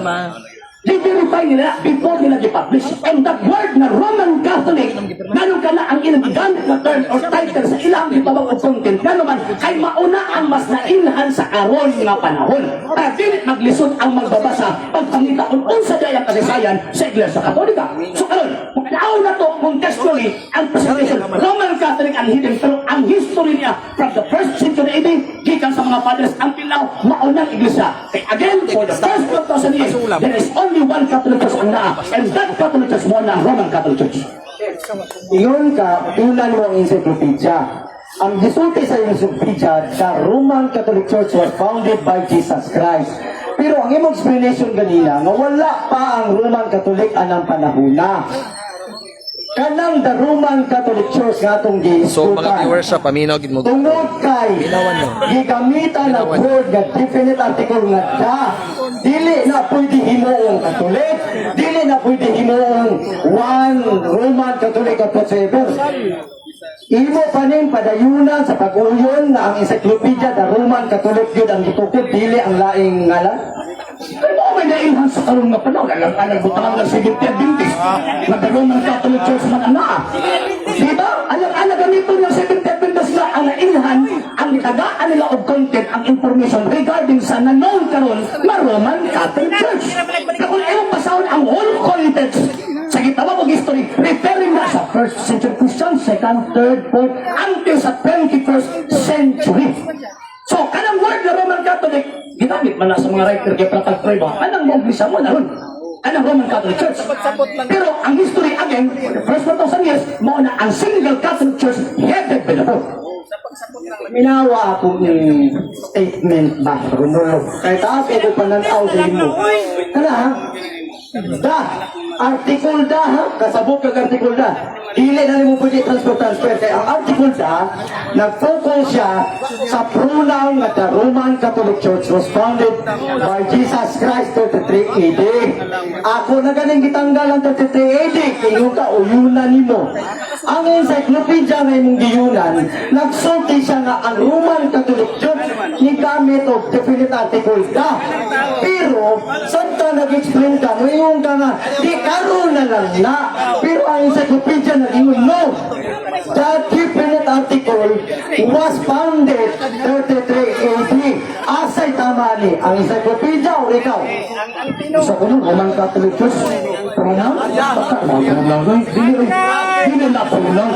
I-verify nila before nila i-publish. And that word na Roman Catholic, gano'n ka na ang ilang gamit na term or title sa ilang gitawag o content, gano'n man, ay mauna ang mas nainhan sa aron nga panahon. Kaya dinit maglisod ang magbabasa pagpangita kung unsa dayang kasaysayan sa Iglesia Katolika. So karon, kung naaw na to contextually ang presentation, Roman Catholic ang hidden, pero ang history niya from the first century AD, gikan sa mga fathers, until now, maunang Iglesia. Kaya again, for the first 1,000 years, there is only one Catholic Church ang naa, and that Catholic Church mo na Roman Catholic Church. Ingon ka, tunan mo ang encyclopedia. Ang gisulti sa encyclopedia, the Roman Catholic Church was founded by Jesus Christ. Pero ang imong explanation ganina, nga wala pa ang Roman Catholic anang panahuna. Kanang the Roman Catholic Church nga itong So mga giiskutan. viewers sa paminaw gid mo. Tungod kay gigamitan ng word nga definite article nga da. Dili na pwede himuong Catholic, dili na pwede himuong one Roman Catholic at whatsoever. Imo pa ning padayunan sa pag-uyon na ang encyclopedia the Roman Catholic yun ang gitukod, dili ang laing ngalan. Pero mo may nailhan sa karong nga panahon, alam butangan ng Seventh Adventist, na the Roman Catholic Church man ang naa. Diba? Alam ganito ng Seventh Adventist na ang nailhan, ang itagaan nila of content, ang information regarding sa known karon na Roman Catholic Church. Na kung iyong pasahon ang whole context sa gitawag og history, referring na sa 1st century Christian, 2nd, 3rd, 4th, until sa 21st century. So, kanang word na Roman Catholic, ginamit man na sa mga writer kay Pratag Preba, kanang mag-umpisa mo na ron. Kanang Roman Catholic Church. Pero ang history again, the first 1,000 years, mo na ang single Catholic Church headed by the Pope. Minawa akong statement ba, Romulo. Kaya taas ko pananaw sa inyo. Kala ha? Da, article da ha? Kasabot kag article da. Dili na mo pwede transfer. Kaya ang article da, nag-focus siya sa pronoun nga the Roman Catholic Church was founded by Jesus Christ 33 AD. Ako na galing gitanggal ang 33 AD. Kaya ka, uyunan nimo. Ang encyclopedia nga imong giyunan, nagsulti siya nga ang Roman Catholic Church ni gamit og definite article da. Pero, saan ka nag-explain ka? Ngayon ka nga, di karoon na lang na. Pero ang encyclopedia nag-ingon, no. The definite article was founded 33 AD. Asay tama ni, ang encyclopedia o ikaw? Sa kuno, Roman Catholic Church. Pronoun? Baka, pronoun. Dili na pronoun.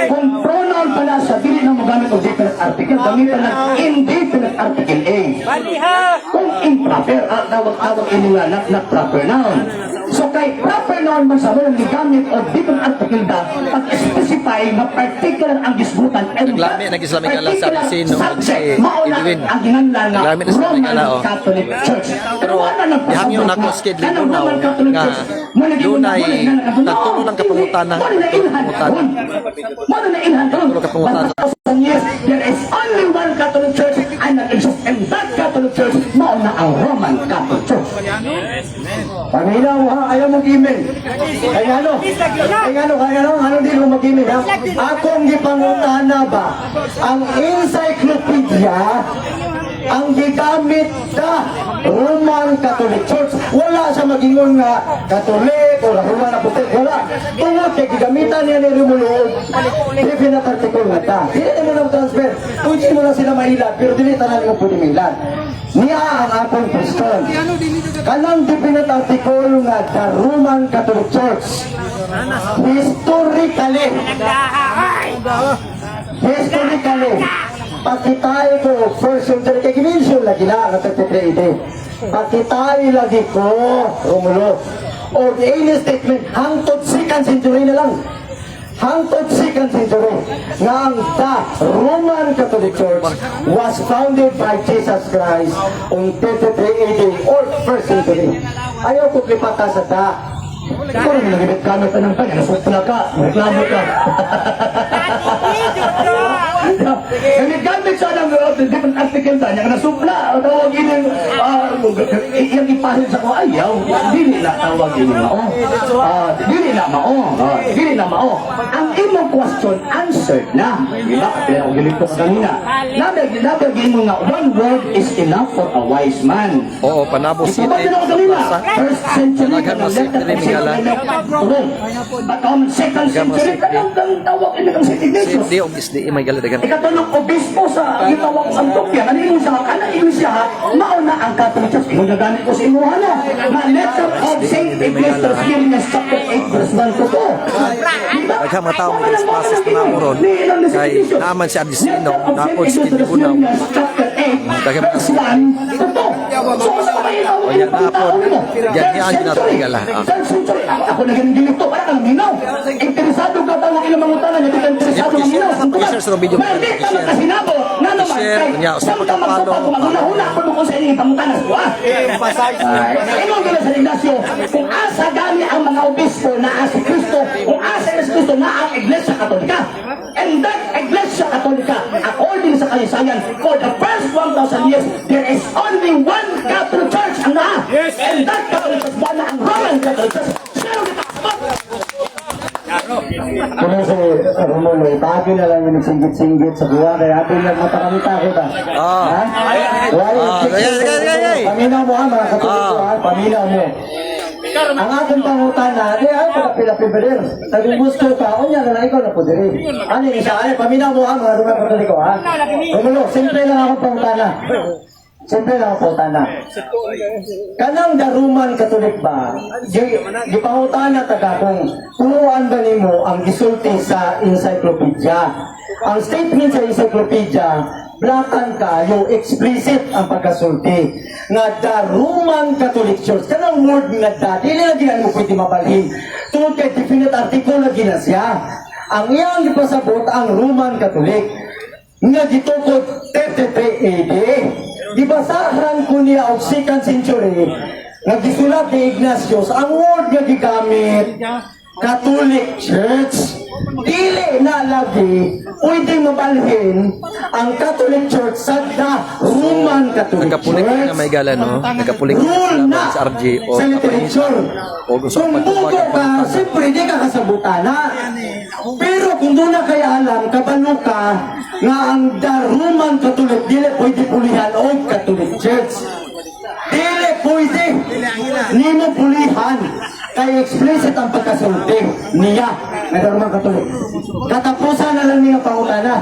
Kung pronoun pala siya, dili na mo gamit o different article, gamitan ng indefinite article A. Kung improper, tawag ini nga, not proper noun. So kay proper noun man sa walang gigamit o different article da, pag-specify na particular ang gisgutan and Naglami, nag-Islamic ala sa particular Sino, subject, si mauna Edwin. ang ginganlan nga Naglami na sa Islamic ala, Roman oh. Catholic Church. Pero wala nang Dihangyo na ko skid Kanang libunaw Roman Catholic nga Church, muna di dunay muna nagkagunaw. nagtulo ng kapangutanang Muna na ilhan karon. Muna na ilhan karon. Nagtulo kapangutanang. 1,000 years, there is only one Catholic Church and nag-exist, and that Catholic Church mauna ang Roman Catholic Church. Paminaw ha, ayaw mag-email. Kaya ano din mo mag-email ha? Akong gipangutana ba, ang encyclopedia, ang gigamit na Roman Catholic Church, wala sa magingon nga Catholic o Roman Apostle, wala. Tungod kay gigamitan niya ni Romulo, definite article nga ta. Dili mo na transfer, pwede mo na sila mailad, pero dili tanan mo pwede mailad. Niya ang akong question. Kanang definite article nga the Roman Catholic Church, historically, pakitay ko first century kay gimension lagi na ang 33 ide. Pakitay lagi ko Romulo. O the statement hangtod second century na lang. Hangtod second century nga ang the Roman Catholic Church was founded by Jesus Christ on 33 AD or first century. Ayaw ko klipata sa ta. Ikaw rin nagibit kamit ka ng kanya, nasupla ka, reklamo ka. Naggamit siya ng different article sa niya, nasupla, tawag yun yung ipahil sa ko, ayaw, dili na tawag yun mao. Dili na mao. Ang imong question, answered na. Diba? Kaya ako gilito ka kanina. Nabagin mo nga, one word is enough for a wise man. Oo, Panabo City. Ito ba din ako kanina? First century, Talagang masipin rin Migala. But on second century, kanang tawag ang St. Ignatius. Hindi, obviously, may galadagan. Ikatanong obispo sa gitawang Antioquia, kanino siya, mauna ang Catholic Church. Yung nagamit ko sa imuha na, na letter of St. Ignatius, Gilmes, chapter 8, verse 1 to 2. Daghang mga tao may passes na namuron kay naman si Adisino napod si Libunaw. Daghang mga o yan napod ganyan yun natin igala. Ako na ganun dito, para kang minaw. Interesado ka tawag ilang mga utana, hindi ka interesado ng minaw. I-share sa video. Maldita man kasinabo, na naman I-share, kay kunya, samtang magpapalo, maguna-una ako mo sa inyong pangutana sa buwan. Ingon ka sa Ignacio, kung asa gani ang mga obispo na si Cristo, kung asa si Cristo na ang Iglesia Katolika. And that Iglesia Katolika, according sa kalisayan, for the first 1,000 years, there is only one Catholic Church ang naa. And that Catholic Church, wala ang Roman Catholic Church. Kung si Romulo, bago na lang yung nagsinggit-singgit sa buwan, kaya atin lang matakamita ko ba? Ha? Paminaw mo ha, mga katuliko ha, paminaw mo. Ang ating pangutana, di ay pagkapila-pibalir. Taging gusto ka, o niya na lang ikaw na po diri. Ano yung isa? Ay, paminaw mo ha, mga rumang katuliko ha. Romulo, simple lang akong pangutana. Simple lang akong pangutana. Kanang daruman katolik ba, di pangutana taga kung turuan ba nimo ang gisulti sa encyclopedia. Ang statement sa encyclopedia, blakan kayo, explicit ang pagkasulti. Nga the Roman Catholic Church, kanang word nga da, dili na ginaan mo pwede mabalhin. Tungkol kay definite article na gina siya. Ang iyang ipasabot ang Roman Catholic, nga gitukod 33 AD. Gibasahan ko niya og 2nd century, nga gisulat ni Ignatius, ang word nga gigamit, Catholic Church. Dili na lagi pwede mabalhin ang Catholic Church sa Roman Catholic Nagkapulik Church. na may gala, no? Nagkapulik Rule na sa RG o sa literature. o gusto Kung bugo ka, siyempre di ka kasabutana. Pero kung doon na kaya alam, kabalo ka nga ang the Roman Catholic dili pwede pulihan o Catholic Church. Dili pwede. Ni mo pulihan. Kaya explicit ang pagkasulti niya na the Roman Catholic. Katapusan na lang niya pangutana.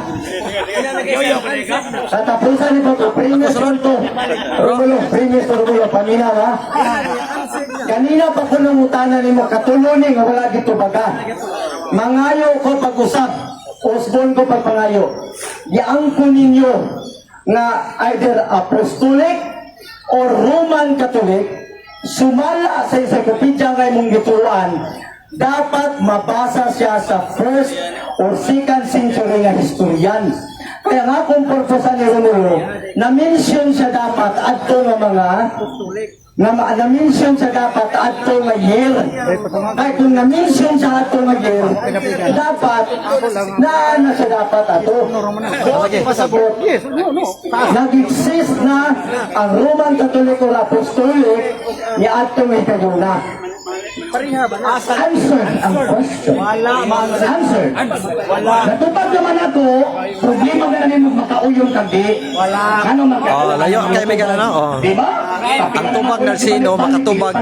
Katapusan ni Pato, Primus Ronto. Romulo, Primus Romulo, paminaw ha. Kanina pa ko nangutana ni mo, katuluni nga wala dito baga. Mangayo ko pag-usap, Osborne ko pagpangayo. iangko ninyo na either apostolic or Roman Catholic, sumala sa encyclopedia nga imong gituruan, dapat mabasa siya sa 1st or 2nd century nga historian. Kaya nga kung purpose ni Romulo, na-mention siya dapat adto nga mga na-mention siya dapat adto nga year. Kaya kung na-mention siya adto nga year, dapat na siya dapat ato. Pasabot. Nag-exist na ang Roman Catholic or Apostolic ni adto nga ikaguna. Answer ang question. Answer. Natupad naman ako, problema na namin magmakauyong kagdi. Ano Layo kay may gana no. Diba? Ang tubag ng sino makatubag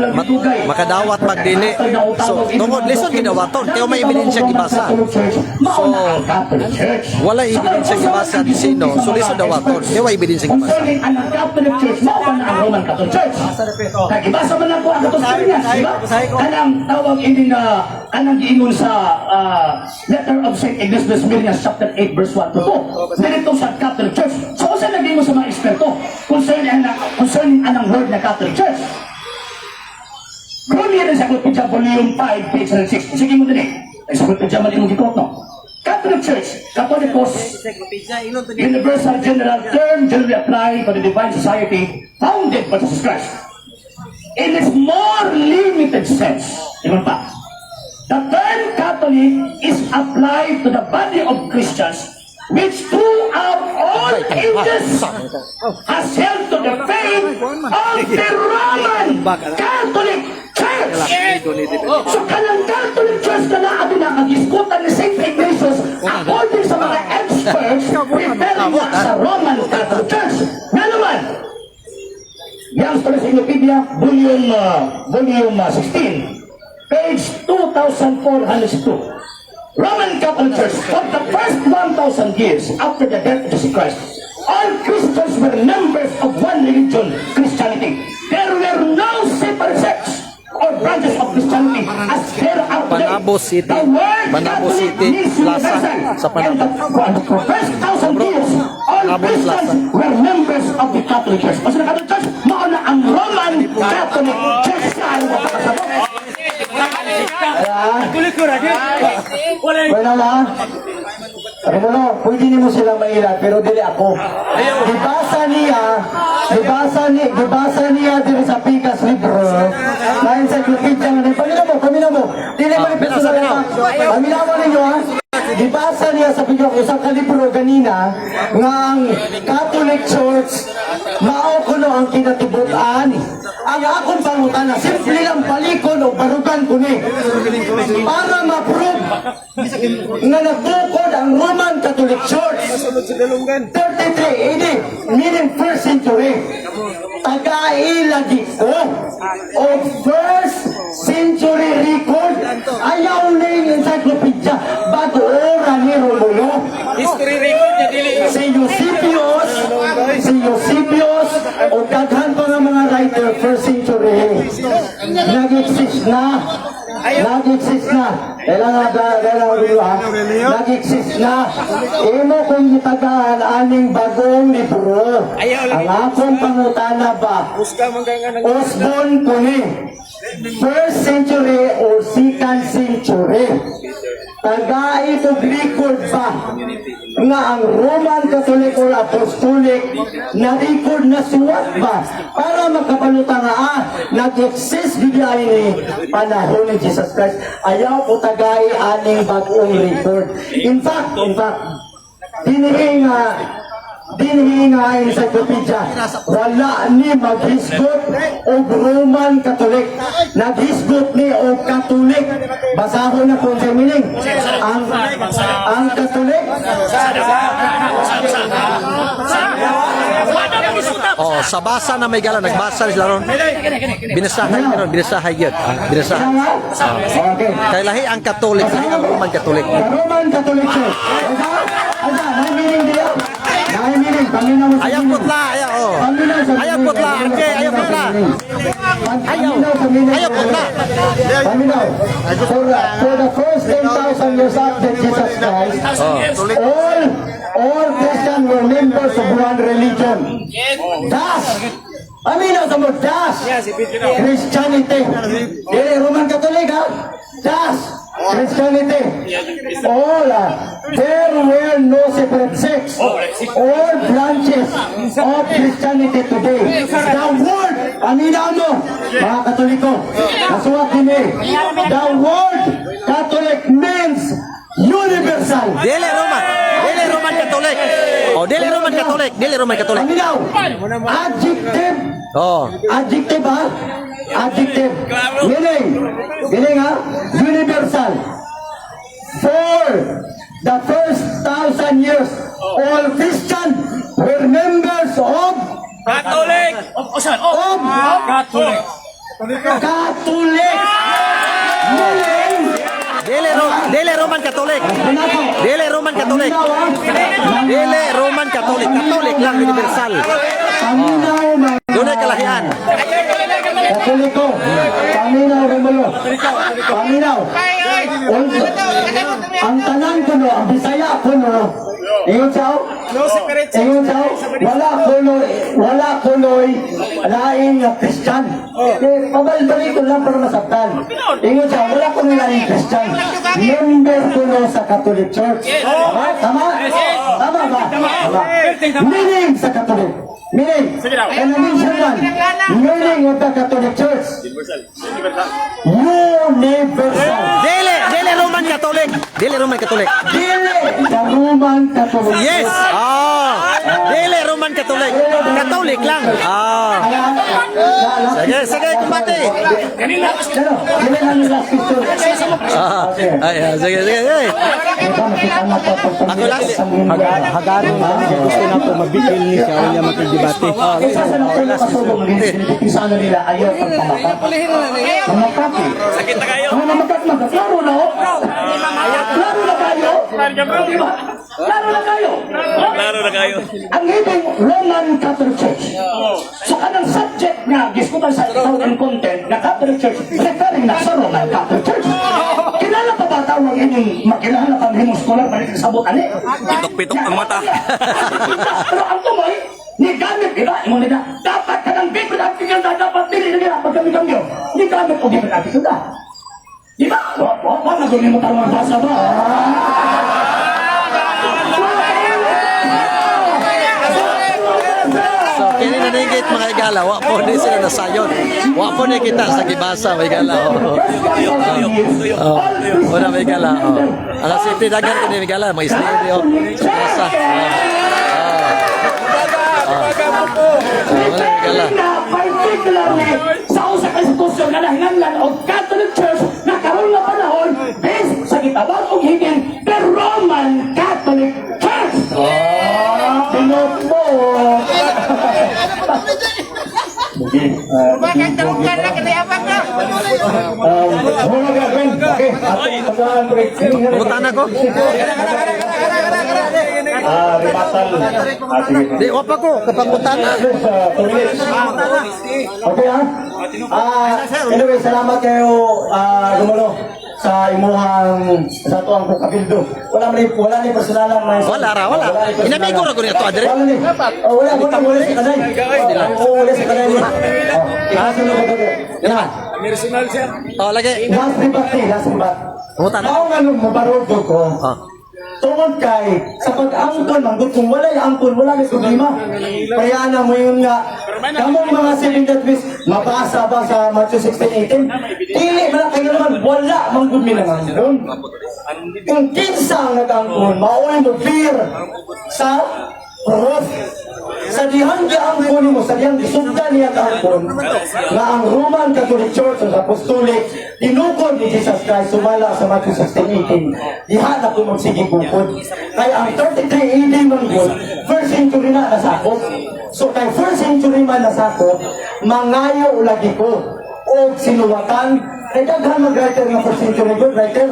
makadawat magdili. So tungod lisod gidawaton kay may ebidensya gibasa. So wala ebidensya gibasa di sino. So lisod dawaton kay may ebidensya gibasa. Concerning ang Catholic Church, mao pa na ang Roman Catholic Church. Kaya ibasa man ako ang katong Sirias, diba? Kanang tawag ini na kanang giingon sa letter of St. Ignatius Smyrnius chapter 8 verse 1 to 2. Dito sa Catholic Church. So sa naging mo sa mga eksperto concerning anang word na Catholic Church. Kung yan sa Encyclopedia Volume 5 page 6. Sige mo din eh. Encyclopedia man imong gikot no. Catholic Church, Catholicos, universal general term generally applied to the divine society founded by Jesus Christ. In its more limited sense, diba pa? The term Catholic is applied to the body of Christians which throughout all ages has held to the faith of the Roman Catholic Church. So kanang Catholic Church na natin ang nag-iskutan ni St. Ignatius according sa mga experts referring sa Roman Catholic Church. Nga naman, yang sa Encyclopedia, volume 16, page 2402. Roman Catholic Church, for the first 1,000 years after the death of Jesus Christ, all Christians were members of one religion, Christianity. There were no separate sects or branches of Christianity as there are today. Panabo City. The word Panabo Catholic City, means Plaza, universal. sa Panabo. And for the first 1,000 years, all Panabo Christians Plaza. were members of the Catholic Church. Kasi na Catholic Church, mauna ang Roman Catholic Church sa ayaw makakasabot. Wala na. Ano mo, pwede niyo mo silang mailat, pero dili ako. Dibasa niya dili sa Pikas Libro. Na encyclopedia nga, paminaw mo. Dili mo rin sa lahat. Paminaw mo ninyo ha. Dibasa niya sa Pikas, isang kalibro ganina, nga ang Catholic Church, mao kuno ang kinatibutan. Ang akong pangutana, simple lang palikon o barugan ko ni. Para ma-prove na nagtukod ang Roman Catholic Church 33 AD, meaning 1st century. Taga-ilagi ko o 1st century record, ayaw na yung encyclopedia bago ora ni Romulo. History record niya dili. Si Eusebius o daghan pa ng mga writer 1st century nag-exist na. Kailangan nag-exist na. Imo kung itagaan aning bagong libro. Ang akong pangutana ba? Osborne kuni. 1st century or 2nd century. Tagai ito record ba nga ang Roman Catholic or Apostolic na record na suwat ba para makapaluta nga nag-exist bigay ni panahon ni Jesus Christ. Ayaw ko tagay aning bagong record. In fact, dinhi nga encyclopedia, wala ni maghisgot o Roman Catholic. Naghisgot ni o Catholic. Basahon na kung sa meaning. Ang Catholic. Sa basa na may gala nagbasa sila ron. Binasahay yun. Okay. Kay lahi ang Katolik, lahi ang Roman Katolik. The Roman Catholic Church. May meaning diya. May meaning. Paminaw sa Ayaw meaning. putla, ayaw. Ayaw putla, okay, ayaw putla. Ayaw putla. Paminaw. For the first 10,000 years after Jesus Christ, all Christian members of one religion. Das! Aminaw sa mo, das! Christianity. Dili Roman Catholic, ha? Das! Christianity. All, there were no separate sects. All branches of Christianity today. The word, aminaw mo, mga Katoliko, nasuwat din eh. The word Catholic means universal. Dili Roman Catholic. Oh, dili Roman Catholic. Aminaw, adjective. Oh. Adjective, ha? Adjective. Meaning, ha? Universal. For the first 1,000 years, all Christian were members of Catholic! Catholic! Catholic. Meaning, Dili Roman Catholic. pinako. Dili Roman Catholic. Dili Roman Catholic. Catholic lang universal. Paminaw, mga Doon ay kalahian. Katoliko. Paminaw, Romulo. Paminaw. Ang tanan ko no, ang Bisaya ko no, ingon siya, wala kunoy, laing na Christian. Pabalik ko lang para masaktan. Ingon siya, wala kunoy laing Christian. Member ko no sa Catholic Church. Tama ba? Meaning sa Catholic. Meaning, and mention one, meaning of the Catholic Church. Universal. Dili Roman Catholic. Dili Roman Catholic. Dili the Roman Catholic. Yes. Oh. Dili Roman Catholic. Catholic lang. Ah. Sige, kumbate. Dili lang nila Christian. Sige. Ako last. Hagaro na gusto na po mabigil ni siya niya makidebate. Isa sa napulo kasubong isa na nila ayaw pagpamakat. Pamakat eh. Sakit na kayo! Ang namakat na, klaro na oh. Klaro na kayo. Diba? Klaro na kayo. Klaro na kayo! Ang ibig Roman Catholic Church. So anong subject nga diskutan sa itaw and content na Catholic Church referring na sa Roman Catholic Church. Kilala pa ba tawag inyong makilala pang himong scholar balik sa sabot ani? Pitok-pitok ang mata. Pero ang tumoy, ni gamit, diba? Mo nila, dapat ka ng bigod at tingnan na dapat dili nila pag kami kambyo. Ni gamit o bigod at tingnan na. Diba? Wala gawin mo tarong basa ba? So, kini naningit mga igala, wa po ni sila nasayon. Wa po ni kita sa gibasa, mga igala. Wala mga igala. Ang safety dagan kini mga igala, mga isli sa gibasa. Wala mga igala. Particularly sa usa ka institusyon na nahinanglan o Catholic Church na karon nga panahon based sa gitabang og higin the Roman Catholic Church. Pinot mo. Magandang na kalayapan ka. Okay, atong break. Pumuntahan ako. Rimatal. Sige. Di, wa pa ko, kapangutan na. Okay ha? Anyway, salamat kayo, Romulo, sa imuhang sa tuang kabildo. Wala ni personalan na Wala ra, wala. Inamigo ra ko niya to, Adre. Wala ni. Wala sa kanay. Wala sa kanay. Ikasunod ko dito. Yan naman. Personal siya. Oh, lagi. Last ribat. Pumuntahan na. Mao nga nung mabarod ko. Ah. Tungod kay sa pag-angkon manggod kung wala yung angkon wala ni problema. Kaya na mo yun nga kamong mga Seventh-day mabasa ba sa Matthew 16:18? Dili man kayo naman wala manggod mi nang angkon. Kung kinsa ang nag-angkon mao mo fear sa cross. Sa dihan giangkon mo, sa dihan gisugdan niya kaangkon nga ang Roman Catholic Church o Apostolic tinukod ni Jesus Christ sumala sa Matthew 16:18. Diha na ko magsige bukod. Kaya ang 33 AD man gud, first century na nasakop. So kay first century man nasakop, mangayo lagi ko o sinuwatan kay daghan mag-writer nga first century good writer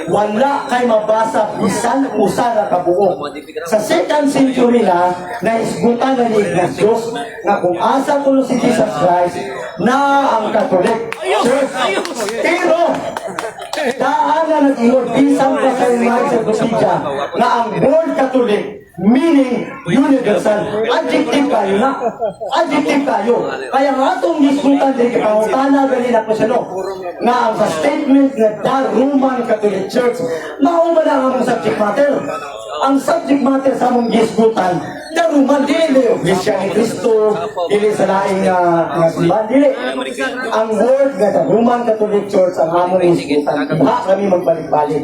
wala kay mabasa bisan usa na kabuo sa second century na naisgutan na ni Ignatius nga kung asa kuno si Jesus Christ na ang Catholic Church pero daan na nag-ingon bisan pa sa mga sa Gosidya nga ang World Catholic meaning universal. Adjective kayo na. Adjective kayo. Kaya nga itong gisgutan din kapangutana ganina po siya no. Nga ang sa statement na the Roman Catholic Church, mao ba lang ang subject matter? Ang subject matter sa mong gisgutan, the Roman, dili Iglesia ni Cristo, dili sa laing nga simbahan, dili. Ang word nga the Roman Catholic Church ang among gisgutan. Ha kami magbalik-balik.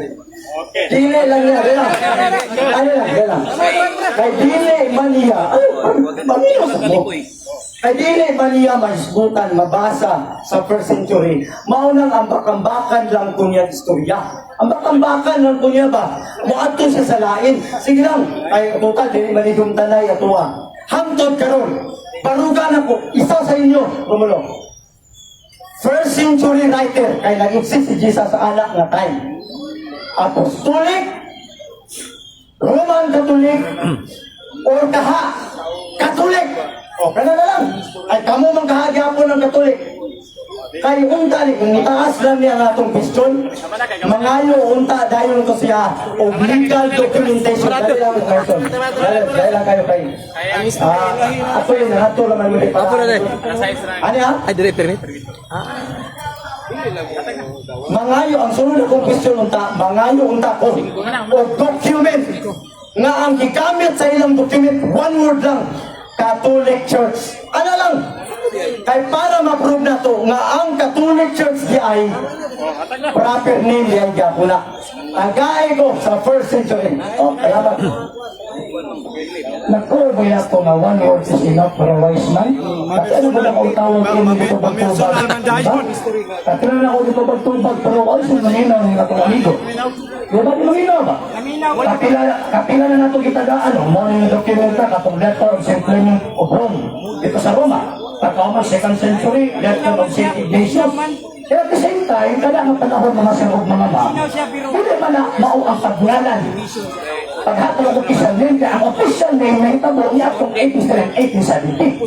Dili lang yan, gano'n. Ano lang, gano'n. Kay dili maniya, maniya sa mo. Kay dili maniya maisgutan, mabasa sa first century. Maunang ambak-ambakan lang kunya istorya. Ambak-ambakan lang kunya ba? Muadto siya sa lain. Sige lang, ay total, dili manigong tanay atuwa. Hangtod karon, parugan ako, isa sa inyo, bumulo. First century writer, kay nag-exist si Jesus sa anak nga time. Apostolic, Roman Catholic, or kaha, Catholic. O, kaya na lang. Ay, kamo mang kahagyapon ng Catholic. Kaya unta ni, kung itaas lang niya ang atong question, mangayo unta, dahil ito siya, o legal documentation. Dahil lang ang question. Dahil lang kayo kayo. Ato yun, ato lang ang mga Apo na deh. Ano yan? Ay, dire permit. Mangayo, ang sunod akong question unta, mangayo unta ko, o document, nga ang gigamit sa ilang document, one word lang, Catholic Church. Ano lang? Kay para ma-prove na to, nga ang Catholic Church di ay proper name yan po na. Tagay ko sa first century. O, kaya ba? Nagko ba yan ko nga one word is enough for a wise man? Kasi ano ba na kung tawag ko dito pagtubag? Kasi na ako dito pagtubag pero wala siya maninaw ng atong amigo. Di ba di maninaw ba? Kapila na nato kitagaan o mo yung dokumenta katong letter of St. Clement of Rome dito sa Roma. Pagkaumang 2nd century, letter of St. Ignatius. At the same time, kada ang panahon mga sirog mga ma, hindi man na mao ang pagngalan. Paghatol ako isang name, ang official name na itabo niya itong 1870.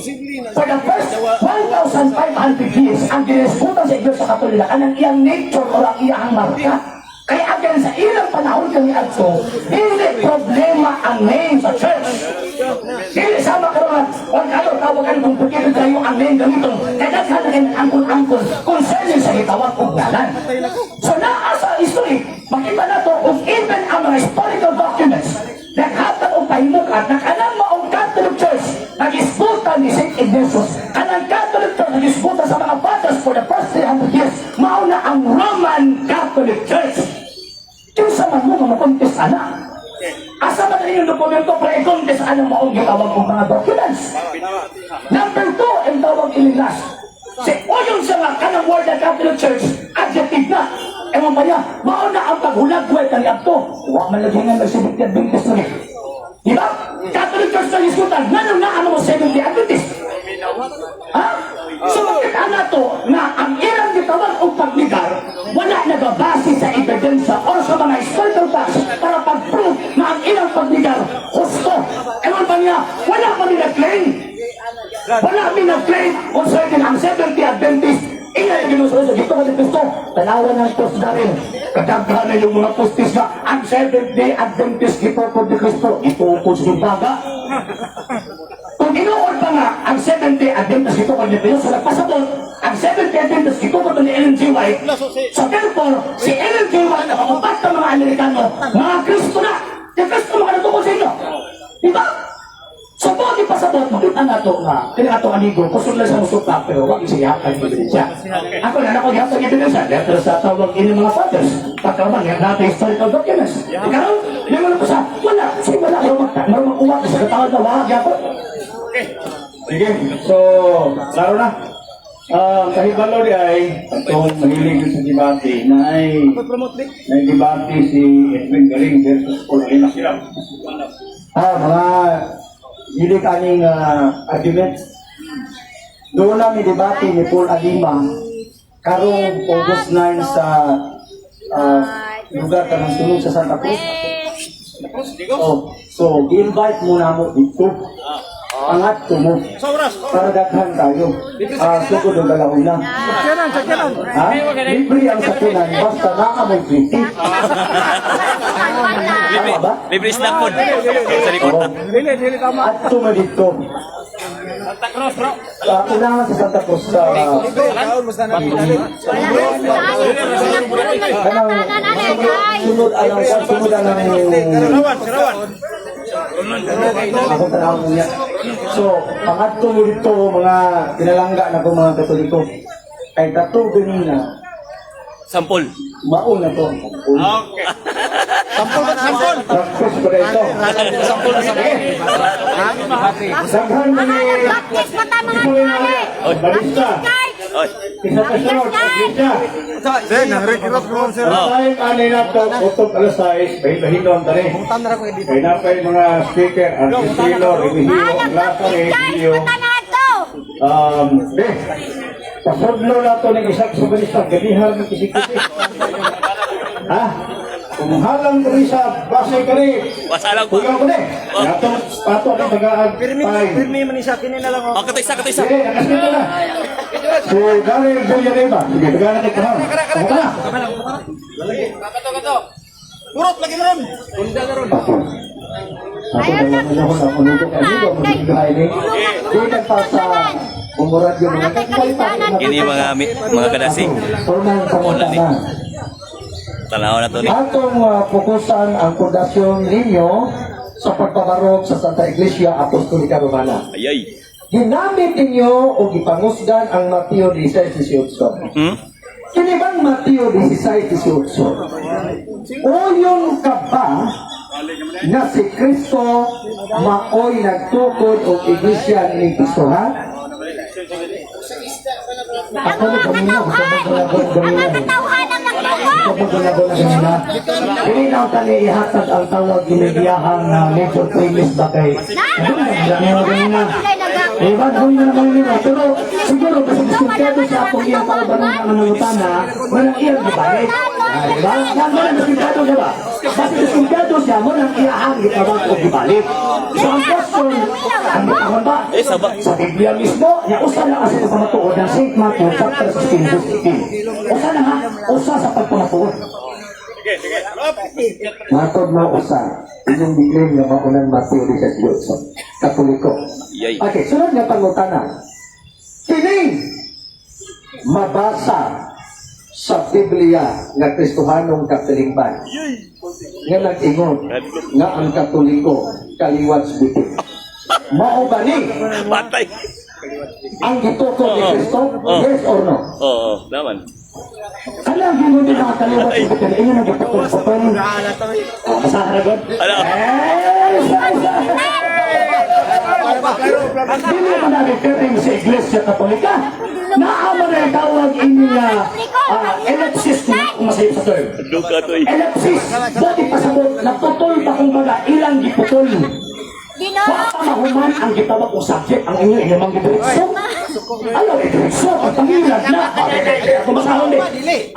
For the first 1,500 years, ang dinisputan sa Iglesia Katolika, ang iyang nature o ang iyang marka. Kaya again, sa ilang panahon kang iadto, hindi problema ang name sa church. Hindi sama karoon, huwag kayo tawagan kung pagkita kayo ang name gamitong, kaya kanakin angkol-angkol, concerning sa itawag o ngalan. So naa sa history, makita na to, kung even ang mga historical documents, naghatag o pahimukat na kanang maong Catholic Church, nag-isputan ni St. Ignatius, kanang Catholic Church, nag-isputan sa mga fathers for the first 300 years, mauna ang Roman Catholic Church. Yung sa man mo, makontes ana. Asa man rin yung dokumento para i-contest anong maong gitawag kong mga documents. Number 2, ang tawag ililas. Si Oyong sa nga kanang word ng Catholic Church, adjective na. Ewan pa niya, mauna ang paghulagway kang iapto. Huwag man lagi nga nagsibigyan bingkis na rin. Diba? Catholic Church na iskutan, nanong na ano mo 70 Adventist. Ha? So bakit ana to na ang ilang gitawag o pagligar wala nagabase sa ebidensya o sa mga historical facts para pag-prove na ang ilang pagligar husto. Ewan pa niya, wala pa nila-claim. Wala nila-claim kung certain ang 70 Adventist. Ingay ang ginusunod sa dito kasi Kristo. Tanawan ng post na rin. Kadaghan na yung mga postis na ang 70 Adventist ipopod ni Kristo. Ipopod yung baga. Kung inuod pa nga ang 70 Adventist ipopod ni Kristo sa nagpasabot, ang 70 Adventist ipopod ni Ellen G. White. So therefore, si Ellen G. White na kapapat ng mga Amerikano, mga Kristo na. Yung Kristo mga natukol sa inyo. Diba? So, po, di pasabot, makita na ito nga, kaya ito anigo, kusog lang sa musukap, pero wag isiyakan yung ebidensya. Ako na ako yung ebidensya, dahil sa tawag ini mga fathers, pagkaman, yung natin historical documents. Ikaw, hindi mo na po sa, wala, sige wala, marumakuha sa katawag na wag, ako. Sige, so, laro na. Kahibalo di ay, itong mahilig sa debate na ay debate si Edwin Galing versus Paul Alima. Mga hindi kaning argument. Doon namin debate ni Paul Alima karong August 9 sa lugar ka ng sunod sa Santa Cruz. So, invite muna mo dito. Angat ko mo. Para daghan tayo. Sugod ang galauna. Libre ang sakinan, basta naka may pretty. Libre, Tama ba? libre snack food. Sa likod. At tumalito. Unahan sa Santa Cruz sa sunod ako tanawag niya. So, pangatlo dito mga pinalangga na ko mga Katoliko. Kay Tato Benina, Sampol. mauna to. Sampol. Tapos ko ito. Daghan na ni Balista. Oy. Isa pa sunod, Iglesia. Time ani na to, utog alas 6, bahito ang tani. Kaya na pa yung mga speaker, artistilo, remihilo, lasa, remihilo. Pasodlo na to ng isang subalista, ganihar ng kisik-kisik. Ha? Kung halang ko rin sa basay ka rin, Wasalang ko. kuyaw ko rin. Natong pato ang tagaan. Oh, katisa. Sige, nakasin na. So, Gary Villanueva. Sige, tagaan natin kahang. Kamu ka na. Urot lagi meron. Ako na lang ako na unugok. Ano ba? Magigay ni. Di nagpasa. Umurad yung mga kakalitan. Ini mga kadasing. Unang pangunta na. Tanaw na to ni. Atong pukusan ang pundasyon ninyo sa pagpabarog sa Santa Iglesia Apostolika Romana. Ayay. Ginamit ninyo o ipangusgan ang Mateo 16:18. Kini bang Mateo 16:18? Uyon ka ba na si Kristo maoy nagtukod o iglesia ni Kristo, ha? Ako na gamina, gusto mo gamina. Hindi na tali ihatag ang tawag ginigiyahang na major premise ba kay iba doon na naman nila. Pero siguro kasi diskumpiyado siya kung iyang palabanan ang manangutana walang iyang gibalik. Diba? Yan mo lang diskumpiyado siya ba? Kasi diskumpiyado siya mo lang iyahang gitawag o gibalik. So ang question, ang gitawag ba? Sa Biblia mismo, usa lang kasi sa matuod ng St. Matthew chapter 16 verse 18. Usa lang ha? Usa sa pagpamatuod. Matod mo usa. Inyong biglim nga maunang Matthew 16. Katoliko. Yay. Okay, sunod nga pangutana. Kini mabasa sa Biblia nga Kristohanong Katolikban. Nga nag-ingon nga ang Katoliko kaliwat bitin. Mao ba ni Patay. ang gituko ni Kristo? Yes or no? Oo, naman. Kailangan ginunin din ang kaliwat bitin. Inyo na gituko sa pang. Masahan na God? Ano? Hindi naman na-referring sa Iglesia Katolika. Naaman na yung tawag inyong ellipsis kung masayip sa term. Duka to eh. Ellipsis. Buti pasabot, naputol pa kung baga ilang giputol. Baka mahuman ang gitawag o subject ang inyong mga gidirekso. Ayaw, gidirekso, ang pangilad na. Atong masahon eh.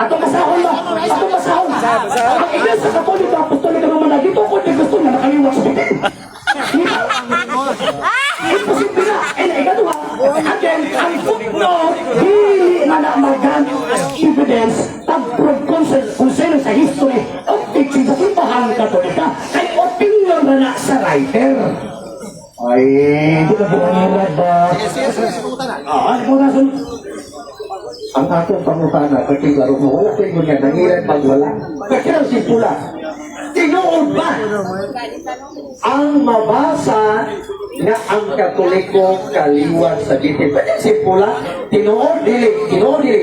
Atong masahon ba? Atong masahon. Ang Iglesia Katolika, Apostolika Romana, dito ko din gusto na nakaliwat sa bitin. Imposible na. And ikaduha, again, ang footnote, hindi manamagan as evidence pag-prove kung sino sa history of teaching sa simbahan Katolika kay opinion na sa writer. Ay, hindi na bumangyarad ba? Ano po na sun? Ang atong pangutana, partiklaro mo, wala ko yung nga, nangiran magwala. Kaya simpula, tinuod ba ang mabasa na ang Katoliko kaliwat sa bitin? Pwede simpula, tinuod, dili.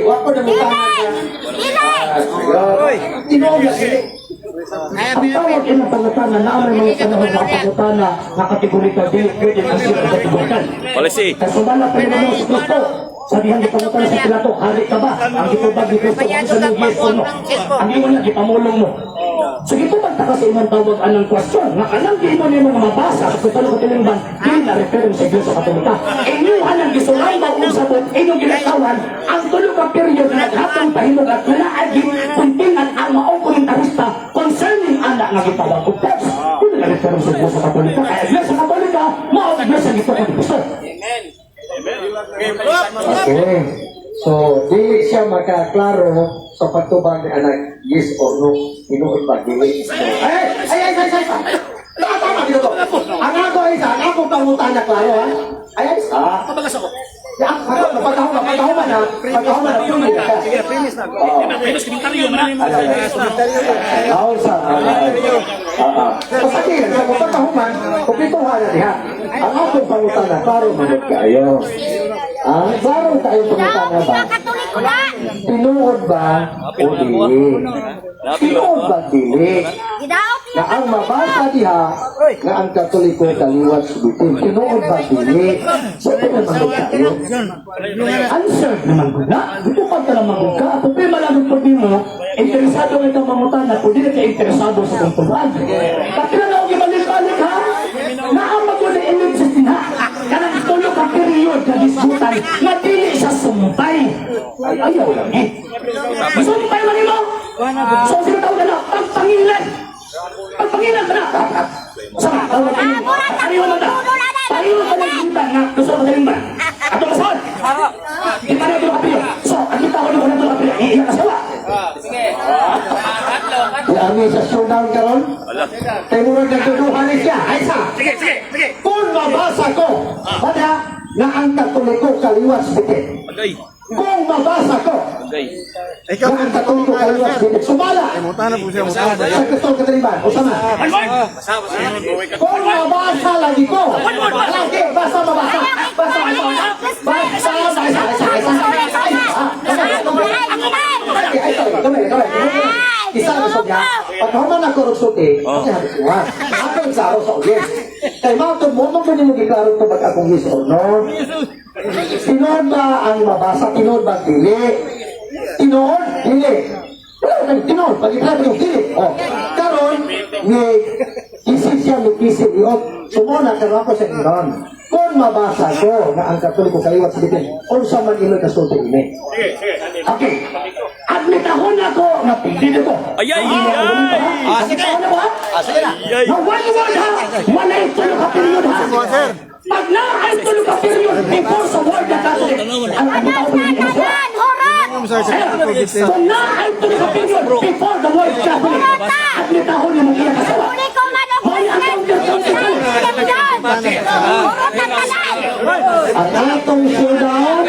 Wako na mutana na. Tinuod na dili. Ang tawag ng pangutana na ang mga panahon ng pangutana na kategorika dili pwede ang siyang kategorikan. Policy. Kasi wala pa rin si Kristo. Sabihan di pangutana sa Pilato, hari ka ba? Ang gitubag ni Kristo, kung sa nung yes or no? Ang iwan niya, gipamulong mo. So ito magtaka sa imang tawag anong question na kanang di mo niyo mga mabasa sa kutalo ko tinimban, hindi na referring sa Iglesia Katolika. Inyuhan ang gisulay ba kung sabot, inyong ginatawan, ang tulog ang period na naghatong pahimog at nalaagin, kuntingan ang maong komentarista concerning anak nga gitawag ko text. Hindi na referring sa Iglesia Katolika. Kaya Iglesia Katolika, maong Iglesia gito ko ni Kristo. Okay. So, dili siya makaklaro sa pagtubag ni anak, yes or no, tinuod ba, dili? Ay! Tama dito to. Ang ako ay isa, ang akong pangutan na klaro, ha? Ay, isa. Kabagas ako. Pagkahuman na, pumili ka. Pinos komentaryo man na. Ako sa, Pasakihan, sa pagkahuman, kupituhan na niya. Ang akong pangutan na, klaro manod kayo. Klaro tayo pangutan na ba? Tinuod ba o dili? Tinuod ba dili? Na ang mabasa diha nga ang Katoliko kaliwat subitin. Tinuod ba dili? So, naman tayo. Answer naman ko na. Dito pag ka naman ka. Ako pa malagot po din mo, interesado ka itong mangutan na kung di ka interesado sa kulturan. Bakit na ako ibalik-balik ha? Naamag mo na ilimsis din ha? Kanang tulo ka period na disbutan na dili sa sumpay. Ay, ayaw lang eh. Sumpay man mo! So, sino tawag na na? Pagpangilan! Pagpangilan ka na! Sama, tawag ka na. Pariwan mo na! Pariwan ka na yung iba na gusto ka na ba? Ato masahod! Di pa rin ito kapilyo. So, ang kita ko na ito kapilyo. Iiyak ka sawa. Kami sa showdown karon. Kaya murag nagtuduhan siya. Ay sa! Sige. Kung mabasa ko, bada na ang Katoliko kaliwas bitin. Agay. Kung mabasa ko, Agay. na ang Katoliko kaliwas bitin. Sumala! Sa Kristol Kataliban, usama. Kung mabasa lagi ko, lagi, basa mabasa. Isa na sobya, pagkahuman na korupsuti, kasi habis kuha. Ako yung saro sa ulit. Kaya mga tumumong mo mo giklaro ito baga kung yes or no. Tinood ba ang mabasa? Tinood ba dili? Tinood? Dili. Tinood, pag-iklaro yung dili. Karon, may kisip siya, may kisip yun. Sumuna, karoon ko sa inon. Kung mabasa ko na ang Katoliko kaliwat sa bitin, unsa man ilo kasulti ini. Okay. Admitahon ako na pili ko. Ay. Sige na ba? Sige na. Na one word ha. Wala ito yung kaperiod ha. Pag na ay ito yung kaperiod before sa word na Catholic. Ang admitahon ko yung ito. Kung na ay ito yung kaperiod before the word Catholic. Admitahon yung mga kasawa. May atong ang atong showdown,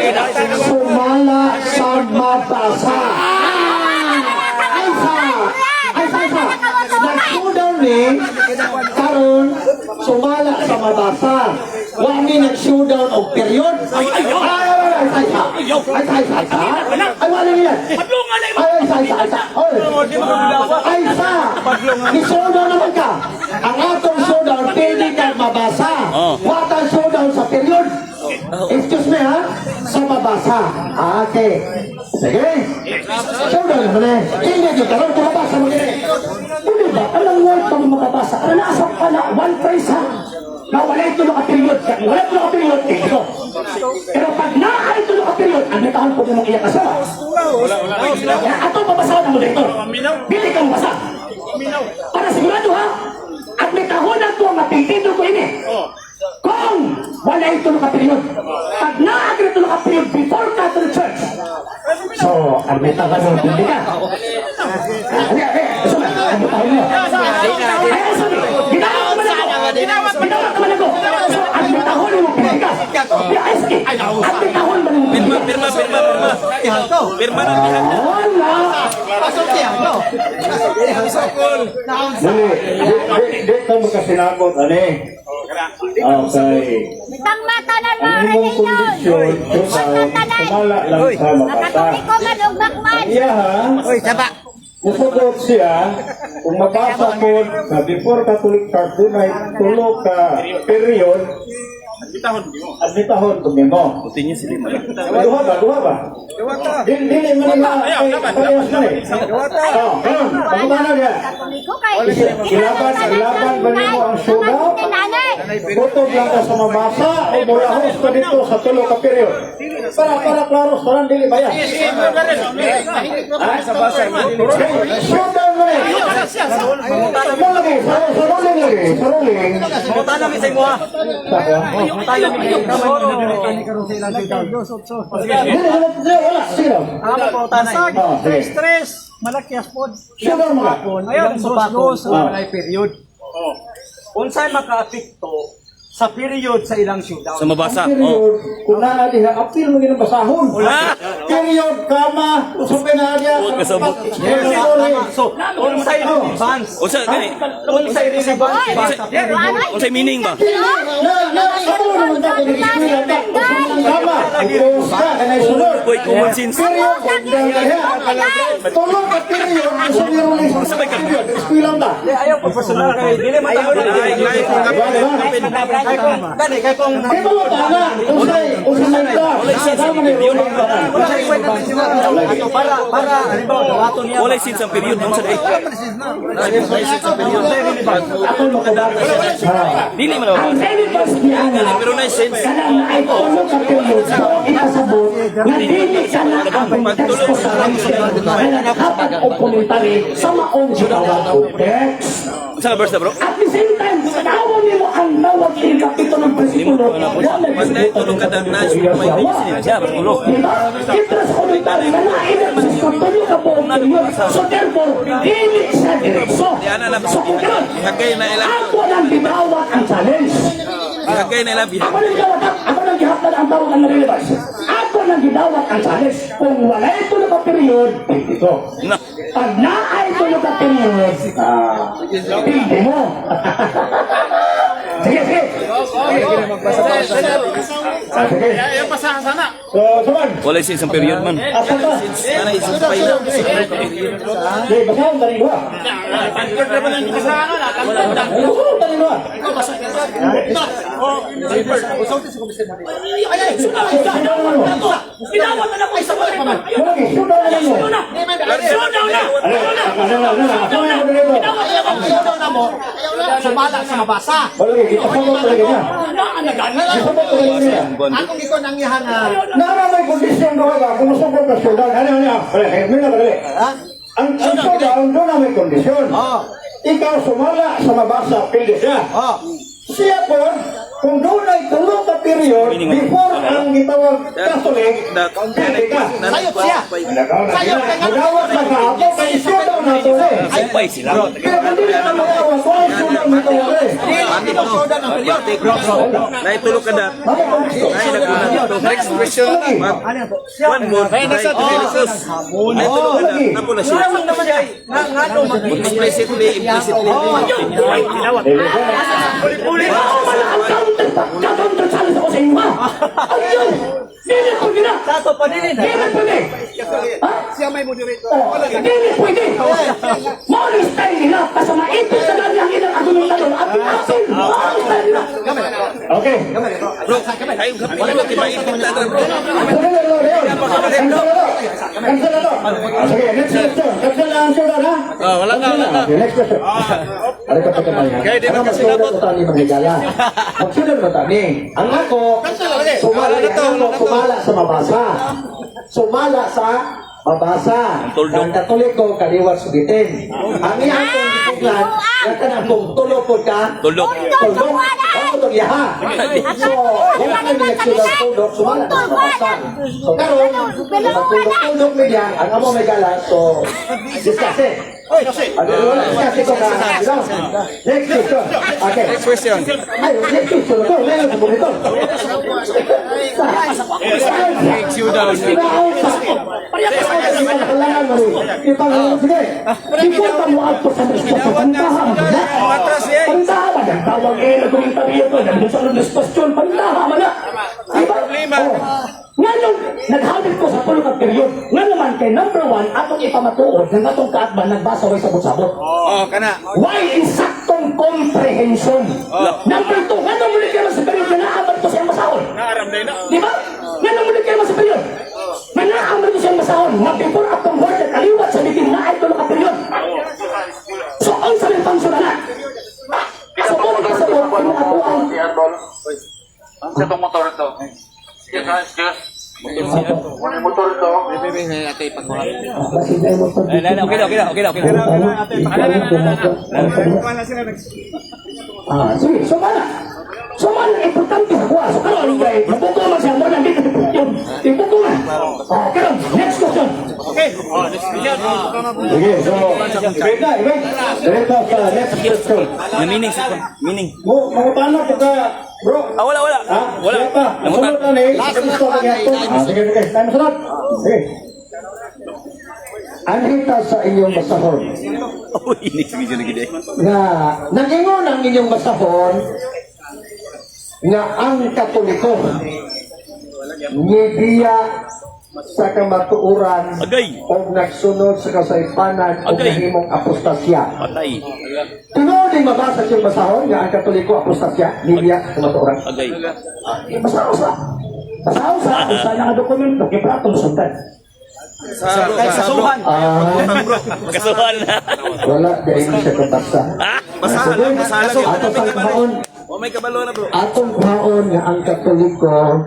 sumala sa mabasa. Ay sa. Nag-showdown ni, karon sumala sa mabasa. Wami nag-showdown o period. Ay wala niya. Ay sa. Ni-showdown naman ka. Ang atong showdown, pwede ka mabasa. Wata showdown sa period. Excuse me ha, sa mabasa. Okay. Sige. Showdown naman eh. Hindi nyo karoon, kumabasa mo gini. Hindi ba? Alang word pa mo makabasa. Ano naasap ka na, one phrase ha. Na wala ito nakaperiod. Wala ito nakaperiod, ito. Pero pag naa ito nakaperiod, ang natahan ko din mong iyak asawa. Ato pabasahan mo dito. Bili kang basa. Para sigurado ha, at may tahon na ito ang matintido ko ini. Kung wala ito nakaperiod, pag naa ito nakaperiod before Catholic Church. So, ang may tahon mo, bili ka. Gusto mo, ang may tahon mo. Ginawa ko man ako. So, ang may tahon mo, bili ka. Ang may tahon mo, bili ka. Pirma na. Di ka makasinagot, ani? Okay. Itang matanan mo Ang rin imong ninyo. kondisyon, sumala lang sa mabata. Nakatulik ko manugmakman. Iya ha? Musugot siya, kung mabasa ko na before Catholic Church, doon ay tulo ka period, admitahon ko nimo. Puti niya sila. Duha ba? Dili man na parehas na eh. Karon, pagkumana niya. Katulik ko kay. Ilaban ba nimo ang showdown? Butog lang ka sa mabasa o murahos ka dito sa tulo ka period? Para klaro, parang dili ba yan? Showdown mo rin. Mo lagi, sa rolling lagi, sa rolling. Puta namin sa imo ha. Puta namin sa imo. Wala, sige daw. Puta na. Oh, sige. Stress. Malakyas po. Showdown mo ka. Ayaw, sus-sus. Walay period. Unsay maka-apekto sa period sa ilang showdown? Sa mabasa. Period, kung naa diha, apil mo ginang basahon. Period, kama, usapin na diha. Kasabot. So, unsay relevance? Unsa gani? Unsay relevance sa period? Unsay meaning ba? Ano naman tayo nag-eskwela ta? Kama, upos ka, kanay sunod. Boy, common sense. Period, dahil diha. Tulong ka period, gusto niyo rin sa period, eskwela ta. Ayaw ko personal kay dili man tayo Gani kay kung Kaya mo tama, usay ka, kasama ni Rolling ka. para halimbawa dawaton niya. Walay sense ang period. Unsa day? Ako makabaka. Dili man ako. Ang relevance niya nga, Pero na sense. kanang ay tulog ka period sa ipasabot na dili ka na abintas ko sa ranking na nakakapat o komentary sa maong gitawag o text. Unsa ka verse na bro? At the same time, tawag niyo ang tawag ng kapito ng presikulo Mas na tulong ka na may business siya, tulog. Interest komentary na nainag sa tuloy ka po ang period. So therefore, dili sa direkso. So kung ganun, Hagay na ilang ako nang gitawag ang challenge. hagay na ilang Ako nang gitawag, ako nang gihaptan ang tawag ang relevance. Ako nang gitawag ang challenge. Kung wala ito na period, ito. na. Pag naay ito na period, hindi mo. Sige, sige. Sige. Ayaw, pasahan sana. So, suman. Walay sense ang period man. Asa ka? Ana isang pa ila. Sige, basahon tali ba? Pagkakit naman ang kasahan na. Basahon tali ba? Pinawat na ako isang balik pa man. Lagi, sudan na mo. Showdown na! Showdown na mo. Sumala sa mabasa. Lagi, kita sabot talaga niya. Sabot talaga niya. Akong ikaw nangyahan na. Nara may kondisyon ko ba? Kung masabot ka sudan, ano? Muna ka dali. Ang sudan, doon na may kondisyon. Ikaw sumala sa mabasa, pildi siya. Siya po, kung doon ay tulong ka period, before ang gitawag Catholic, pildi ka. Sayot siya. Sayot ka nga. Magawat na ka, ako kay siya daw na ito eh. Ay pay sila. Kaya kung di na magawat, kung ay sudan mo ito eh. Hindi mo showdown ang period. Naitulog ka na. Ano kung gusto? Ay naguna dito. Next question. One more. Ay Jesus. Naitulog ka na. Napo na siya. Implicitly. Uli mo ang counter challenge ako sa inyo ha. Ayun! Dili ko gina! Sato pa dili na. Dili pwede! Siya may moderator. Dili pwede! Mauling style nila kasi maipit sa ganyang inang agulong talong at pinapin! Mauling style nila! Okay. Bro, ay wala ba tiba ikot na bro. Cancel na to. Sige, next question. Cancel na ang sudan ha? Wala na. Okay, next question. Ano ka pa kamay ha? Kaya di ba kasi Magsulat ko tani manghigala. Magsulat mo tani. Ang ako, sumala sa mabasa. Sumala sa mabasa. Ang Katoliko, kaliwat sugitin. Ang iyang kong gitiglan, yan ka na kung tulo po ka, Tulog. tulog. Ako to yaha. So, wala na yung nagsulat tulog, sumala na sa mabasa. So, karon, magtulog-tulog mo yan, ang amo may gala, so, discuss it. Wala, discuss it ko ka. Next question. Okay. Next question. Ay, next question. Ito, meron sa bonito. Showdown. Kailangan mo rin. Sige. Ikutan mo ato sa responsa. Pantaha mo na. Pantaha mo na. Tawag eh, nag-komentary ito. Nandun sa lundas question. Pantaha mo na. Diba? Nga nung naghamit ko sa tulong at period, nga naman kay number 1, atong ipamatuod ng atong kaatban nagbasa ko sabot-sabot. Kana. Why insaktong comprehension? Number 2, nga nung muli kayo sa period na naabot ko siyang masahon. Di ba? Nga nung muli kayo sa period. Na naabot ko siyang masahon. Na before atong word at kaliwat sa bitin na ay tulong at period. So, ang sabihin pangsyon na na. So, kung kasabot, pinakatuan. Sa itong motor to. Yes, motor to. Kasi dahil motor dito. Sige, sumala. Sumala, importante ako. So, kano anong gaya? Mabukuman siya mo na dito. Ibukuman. Okay, next question. Sige, so, wait na, wait. Diretso sa next question. Mga paano po ka, bro? Wala. Ha? Wala. Sige pa. Sunod na ni. Gusto ko niya. Sige. Tayo sunod. Sige. Anhita sa inyong basahon. Nga, nagingon ang inyong basahon nga ang Katoliko nibiya sa kamatuuran o nagsunod sa kasaypanan o nahimong apostasya. Tunood ay mabasa siyang basahon nga ang Katoliko apostasya, nibiya sa kamatuuran. Basa-usa. Usa nga dokumento, kipratong sundan. Kasuhan. Kasuhan na. Wala, dahil siya kabasa. Basahan lang. Ato sa baon, May kabalo na bro. atong baon nga ang Katoliko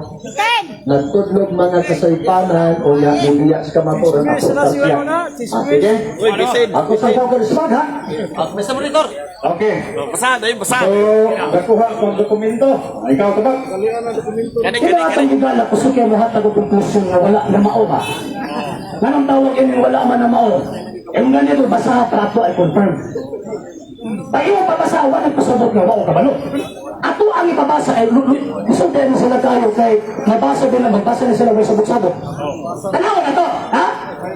nagtudlog mga kasaypanan o nga nibiya sa kamaturan apostasya. Sige? Uy, bisin. Ako sa Congressman ha? Mr. Monitor. Okay. Basahan, ayun, basahan. So, nakuha kong dokumento. Ikaw, tabak. Sino atong igala ko sa kaya mahatag o konklusyon nga wala na mao ba? Ganang tawag yun yung wala man na mao. Yung ganito, basa trato ay confirm. Tayo mo papasa, wala nagpasabot nga wala kabalo. Ato ang ipabasa ay isang tayo na sila tayo kay nabasa din na magbasa na sila may sabot-sabot. Tanaw na to, ha?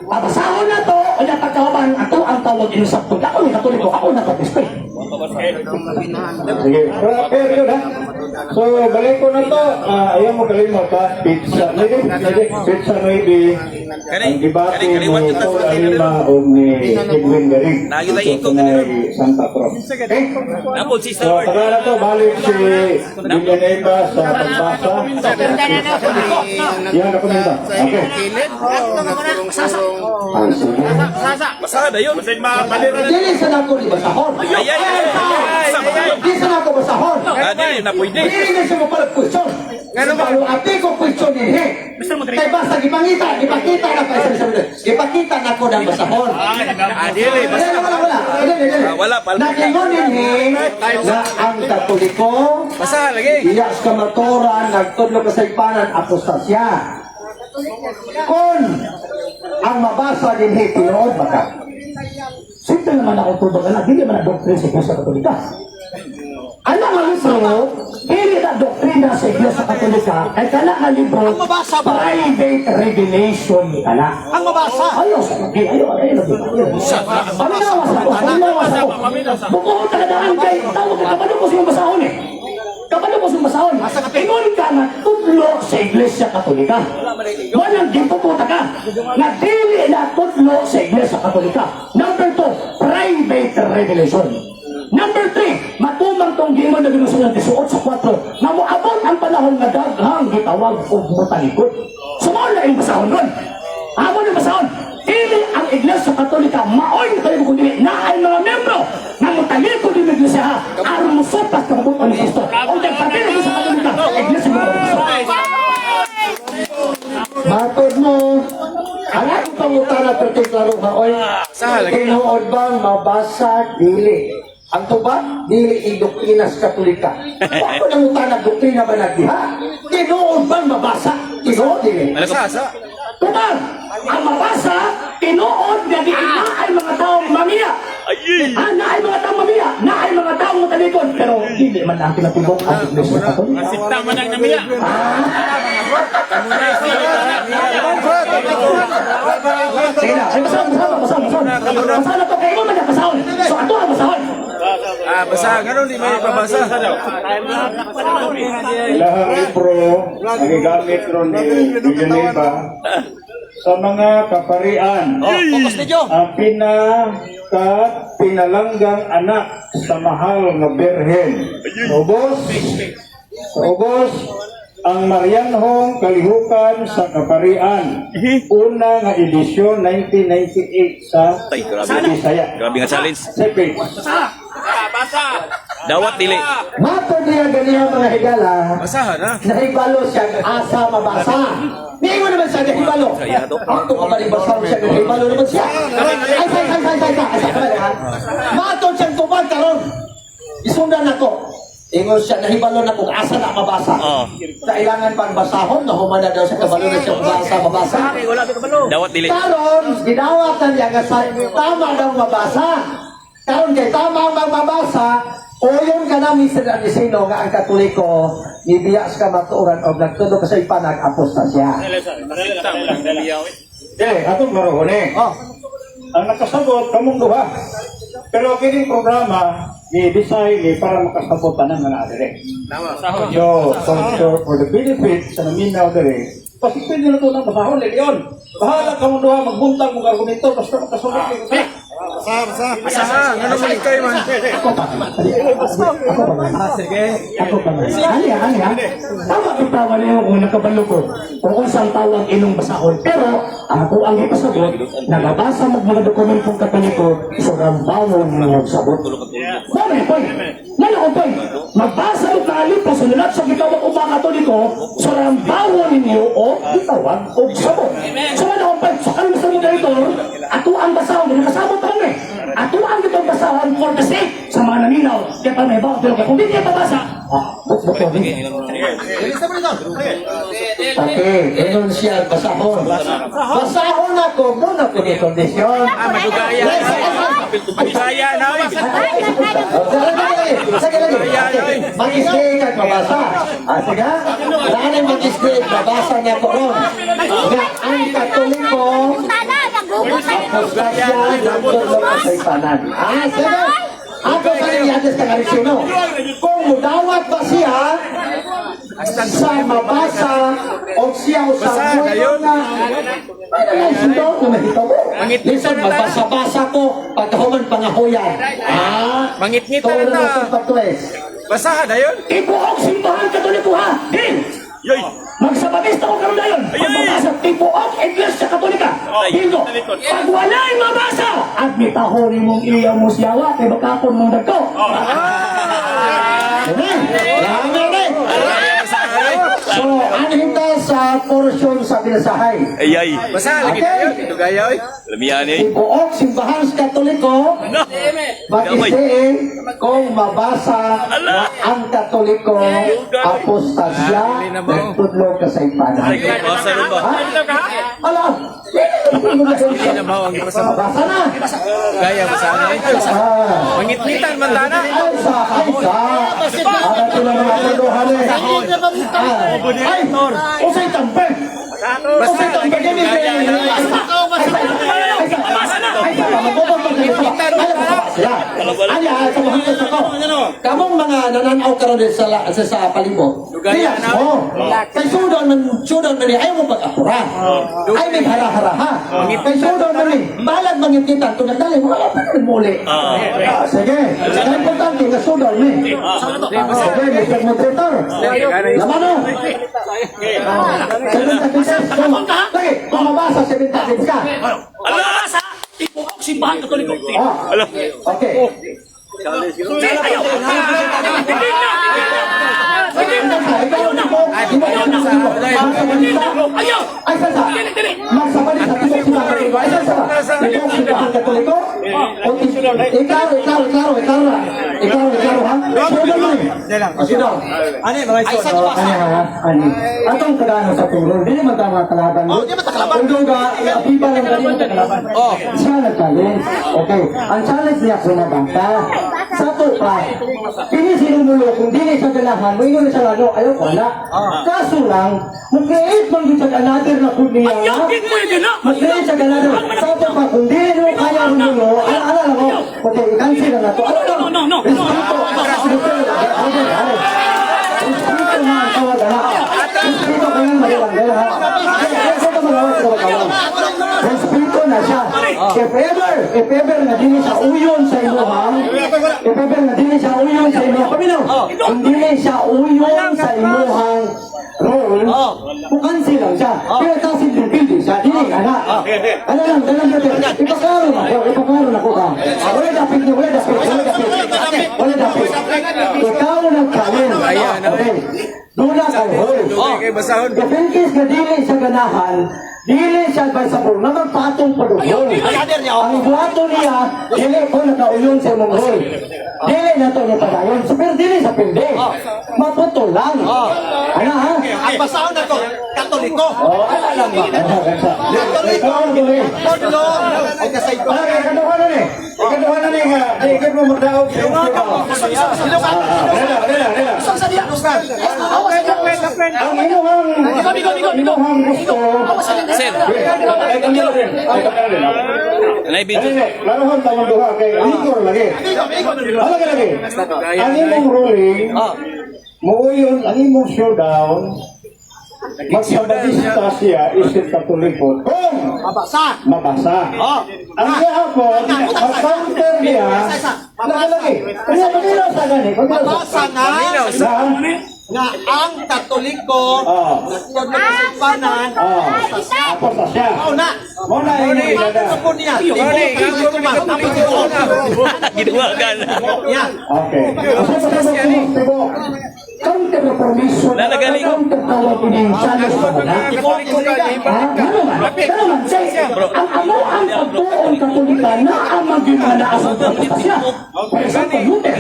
Papasahon na to, o na pagkawaban, ato ang tawag inusapto. Ako ni Katoliko, ako nakapispe. Sige. Fair yun, ha? So, balik ko na to. Ayaw mo kalimot, ha? Pizza. Pizza maybe. Ang debate ni Paul Alima o ni Edwin Garing. So, kunay Santa Cruz. Okay? So, taga na to, balik si Villanueva sa pagbasa. Yan, dokumento. Okay. Basahan, ayun. Dili sa nako ni basahon. Dili sa nako basahon. Dili na pwede. Dili na siya mapalag question. Ngayon ba, yung ate ko question din, he? Kaya basta, ipakita na pa isa ipakita na ko ng basahon. Dili, Wala. Nakingon din, he, na ang Katoliko, basahan lagi. iyas kamatoran, nagtudlo kasaypanan, apostasya. Kung ang mabasa din, he, tinuod ba ka? Simple naman ako tubag, hindi naman na doktrin sa Iglesia Katolika. Alam ang libro, hindi na doktrina sa Iglesia Katolika, ay kala ang libro, private revelation ni kala. Ang mabasa. Ayos, ayaw. Paminawas ako. Bukuhon tagadaan kay, tawag ka, kapalo ko siyang basahon eh. Kapalo ko siyang basahon. Ingon ka na tudlo sa Iglesia Katolika. Walang gipuputa ka. Nagdili na tudlo sa Iglesia Katolika. Number 2, private revelation. Number 3, matumang tong gimon na ginusunod 18 sa 4 na moabot ang panahon nga daghang gitawag og mutalikod. Sumao na yung basahon ron. Amo na basahon. Dili ang Iglesia Katolika maoy na kayo kung dili na ay mga membro na mutalikod din Iglesia ha. Aron mo sopas ka mabuto ni Kristo. O nagpapili sa Katolika, Iglesia mo Kristo. Matod mo, ang akong pangutana pero klaro maoy. Tinuod bang mabasa dili? Ang tuba, dili idoktrina sa Katolika. Bakit ang utanag doktrina ba nagdiha? Tinuod bang mabasa? Tinuod dili. Tuba, ang mabasa, tinuod na di na ay mga taong mamiya. Na ay mga taong mamiya, na ay mga taong matalikod. Pero hindi man natin natubok ang Iglesia Katolika. Sipta man ang namiya. Sige na, basa na to, kayo mo basahon. So ato ang basahon. Basahan. Ano di may babasa? Lahang libro, nagigamit ron ni Villanueva sa mga kaparian. Focus ninyo. Ang pinalanggang anak sa mahal na Berhen. Ubos, ang Marianhong Kalihukan sa Kaparian. Una nga edisyon 1998 sa Bisaya. Grabe nga challenge. Second. Basa. Dawat dili. Mato niya ganyan mga higala. Basahan ha. Nahibalo siya asa mabasa. Hindi mo naman siya nahibalo. Ako ka malibasa siya nahibalo naman siya. Ay. Mato siyang tubag karon. Isundan ako. Ingon siya, nahibalo na kung asa na mabasa. Kailangan pang basahon, nahumana daw sa kabalo na siya mabasa. Dawat dili. Karon, ginawat na niya nga sa tama daw mabasa. Karon kay tama ang mabasa, uyon ka na Mr. Anisino nga ang Katoliko, nibiyas ka matuuran o nagtulo kasi ipanag-apostasya. Atong maroon eh. Ang nakasagot, kamong duha. Pero kining programa, i-design para makasagot ng mga adere. So, for the benefit sa naminaw dere, pasipin nila ito ng basahon, Leon. Bahala kamong duha, magbuntang mong argumento, basta makasagot kayo. Basahan. Ano man kayo man? Ako pa man. Ano? Tama kung tawa niyo kung nakabalo ko. Kung kung saan tawag inong basahon. Pero, ako ang ipasagot, nagabasa mo mga dokumentong Katoliko, surambangon mga sabot. Mami, Poy! Nalo ko, Poy! Magbasa mo kali po sunulat sa gitawag o mga Katoliko, surambangon ninyo o gitawag o sabot. So, ano ko, Poy? Sa kanil sa mga ito, ato ang basahon, nakasabot pa kami. Ato ang gitawag basahon for the sake sa mga naminaw. Kaya pa may bawat pero kung hindi niya pabasa, okay, ganun siya, basahon. Basahon ako, doon ako ni kondisyon. Madugaya. Madugaya na. Sige lagi. Mag-isday ka, mabasa. Sige, wala mag-isday, mabasa niya ko ron. Nga, ang Katoliko, Tana, nagugusan. apostasya, nagtulo sa ipanan. Sige. Ako sa Yates Tagarisino. Kung mudawat ba siya sa mabasa o siya o sa buhay na ay nalaisundo kung nakita mo. Listen, magbasa-basa ko pagkahuman pangahuyan. Mangit-ngit Tawag na. na sa patulis. Basahan na yun. Ibuok simbahan Katoliko ha! Din! Yoy. Magsababista ko karon dayon. Magbabasa tibuok Iglesia Katolika. Bingo. Pag wala'y mabasa, at mitahori mong iya mo siyawa, kay bakapon mong dagko. So, anhinta sa portion sa binasahay. Ayay. Basahan lagi tayo. Madugaya oy. Lamian eh. Ibuok simbahan Katoliko, mag-istiin kung mabasa na ang Katoliko, apostasya, nagtudlo ka sa ipanan. Basa rin ba? Ala! Mabasa na! Gaya basahan eh. Mangit-ngitan man tana. Ay sa! Alam ko na mga puluhan eh. Ay! Usay tampe! Usay tampe! Kamong mga nananaw karon sa palibot. Lugaya na. Kay sudon man ni ayaw mo pag-apura. Ay may hara-haraha. Kay sudon man ni balag mangipitan to nagdali mo wala pa rin muli. Sige. Ang importante nga sudon ni. Sige, Mr. Moderator. Laman mo. Sige, pumabasa 7 ka. Mabasa! Tibuok simbahan Katoliko. Okay. Ay, sasa. Magsabali sa tibok simbahan Katoliko. Ay, sasa. Tibok simbahan Katoliko. Ikaw, ha? Sino mo ni? Sino? Ano yung mga ito? Ani. Atong kadano sa tulong. Dili man tama kalaban. Di ba takalaban? Kung ga, iba lang dali mo kalaban. Siya nag-challenge. Okay. Ang challenge niya sumabangka. Sa to pa. Ini sinumulo kung dili sa ganahan, mo ingon sa lalo, ayaw ko na. Kaso lang, mag-create man din sa another na kung niya. Ayogin mo yun na! Mag-create sa another. Sa to pa, kung dili mo kaya rumulo, ala lang mo. Okay, i-cancel na to. Ano lang? No. Respeto. Respeto na ang tawag na. Respeto ka ng maliwanggay ha. Respeto malawag sa magkawag. Respeto na siya. If ever na dili sa uyon sa imuhang, if ever na dili sa uyon sa imuhang, paminaw, kung dili sa uyon sa imuhang role, kukansi lang siya. Pero kasi din siya, dili ka na. Ano lang, ipakaroon ako ka. Wala dapit. basahon. If in case na dili sa ganahan, dili siya advisable na magpatong paduhol. Ang buhato niya, dili ko nakauyon sa imong rol. Dili na to ni padayon. So, pero dili sa pilde. Maputol lang. Ano ha? Ang basahon na to, Katoliko. Ano lang ba? Katoliko. Podlo. Ay kasay ko. Ikaduha na ni. Ikaduha na ni nga. Ikot mo magdaog. Isang sa diya. Ang inuhang gusto. Sir. Ay, kanya rin. Anay video. Laruhan tayong duha kay Igor lagi. Ano ka lagi? Ang imong ruling, muuyon, ang imong showdown, magsabadista siya isip katulikod kung mabasa. Ang gahapon, mag-counter niya, nakalagi. Kaya pagkila sa gani, Mabasa nga ang Katoliko nagtod na kasimbanan. Tapos na siya. Mauna. Muna yung ilada. Ano po niya? Ginawa ka na. Yan. Okay. Counter na permission. Lalagaling. Counter tawag ini challenge mo na. Ano man, say, ang amo ang pagtuon katulikan na ang magimana asang protestasya. For example, Luther,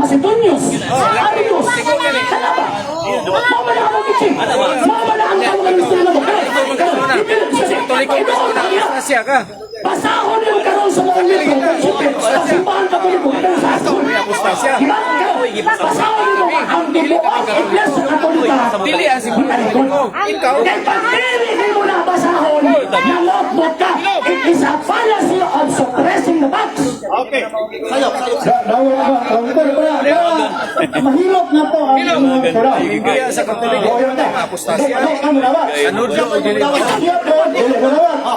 Macedonius, Arius, Kalaba, mama na ang kitchen, mama na ang tawag ng sila mo. Pasahon yung karoon sa mga libro, sa simbahan katuliko, sa apostasya. Pasahon yung mga ang dibuang iglesia sa katolika. Dili ang siguro. Ikaw. Kaya pag hindi mo na basahon, nalokbot ka. It is a fallacy of suppressing the facts. Okay. Sayo. Mahilot na po ang mga sarap. Kaya sa katoliko ang apostasya. Ano daw dili.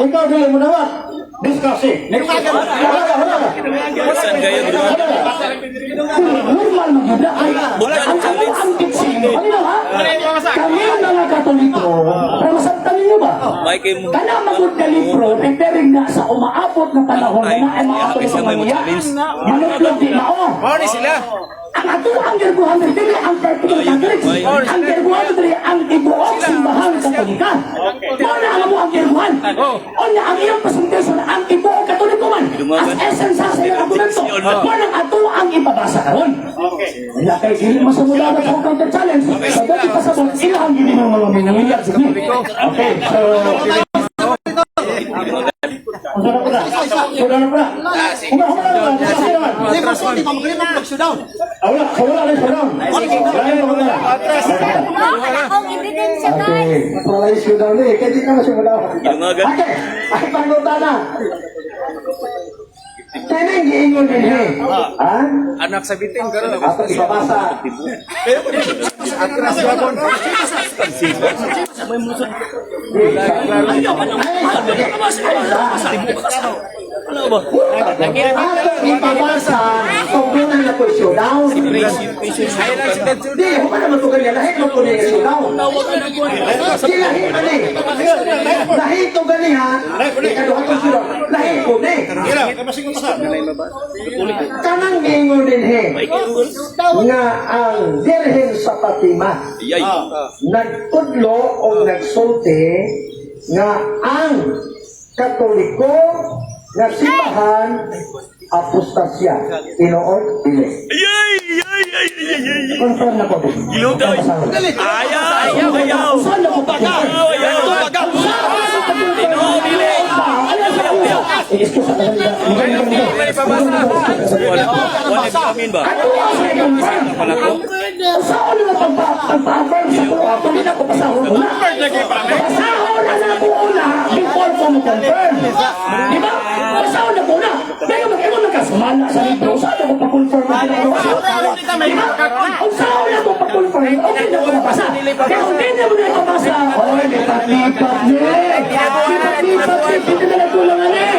Ikaw dili mo nawat. Discussing. Saan kayo dito? Normal maganda ay ang kitsin. Ano ha? Kami ang mga katoliko. Pero masabtan ninyo ba? Mike mo. Kana magod ka libro, preparing na sa umaabot na panahon na ay mga katoliko maniya. Manutlog di na o. Ano sila? Ang ato ang gerbuhan dili ang particular Catholics. Ang gerbuhan dili ang ibuok simbahan Katolika. Mo na ang ang gerbuhan. O na ang iyong presentasyon ang ibuok Katoliko man. As essence sa iyong argumento. Mo na ato ang ipabasa karon. Okay. Wala kay dili masamula na sa counter challenge. Sa dati pasabot ilang gini mo mga minamilya. Okay. So Sudah pernah. Hindi mo sulit ang magaling mag-showdown. Wala na showdown. Akong ebidensya guys. Okay. Wala yung showdown eh. Kaya di ka na showdown. Ilumagan. Okay. Ay, pangluta na. Kailan giingon din eh? Ha? Anak sa bitin karon. Ako ipapasa. Atras babon. Ano ba? Ako ipapasa. Pagkunan na po yung showdown. Hindi, huwag naman ito ganyan. Lahit mo po niya yung showdown. Sila hit na eh. Lahit ito ganyan ha. Ikaduha ko showdown. Lahit po na eh. Kanang gingon din eh. Nga ang Dirhen sa Fatima Yay. nagtudlo o nagsulti nga ang Katoliko nga simbahan apostasya. Tinuod, dili. Confirm na po. Giludaw. Ayaw. Saan na po ba? Excuse me. Wala amin ba? Saan na pagpapal sa kuha? Tuloy na ko pasahon una. Pasahon na na ko una before ko mo confirm. Di ba? Pasahon na ko una. Pero mag-iwan na ka sumala sa libro. Saan na ko pa-confirm na ginagawa? Di ba? Kung saan na ko pa-confirm, okay na ko mapasa. Pero hindi na mo na ipapasa. Oy, lipat-lipat niya. Lipat-lipat niya. Hindi na nagkulangan eh.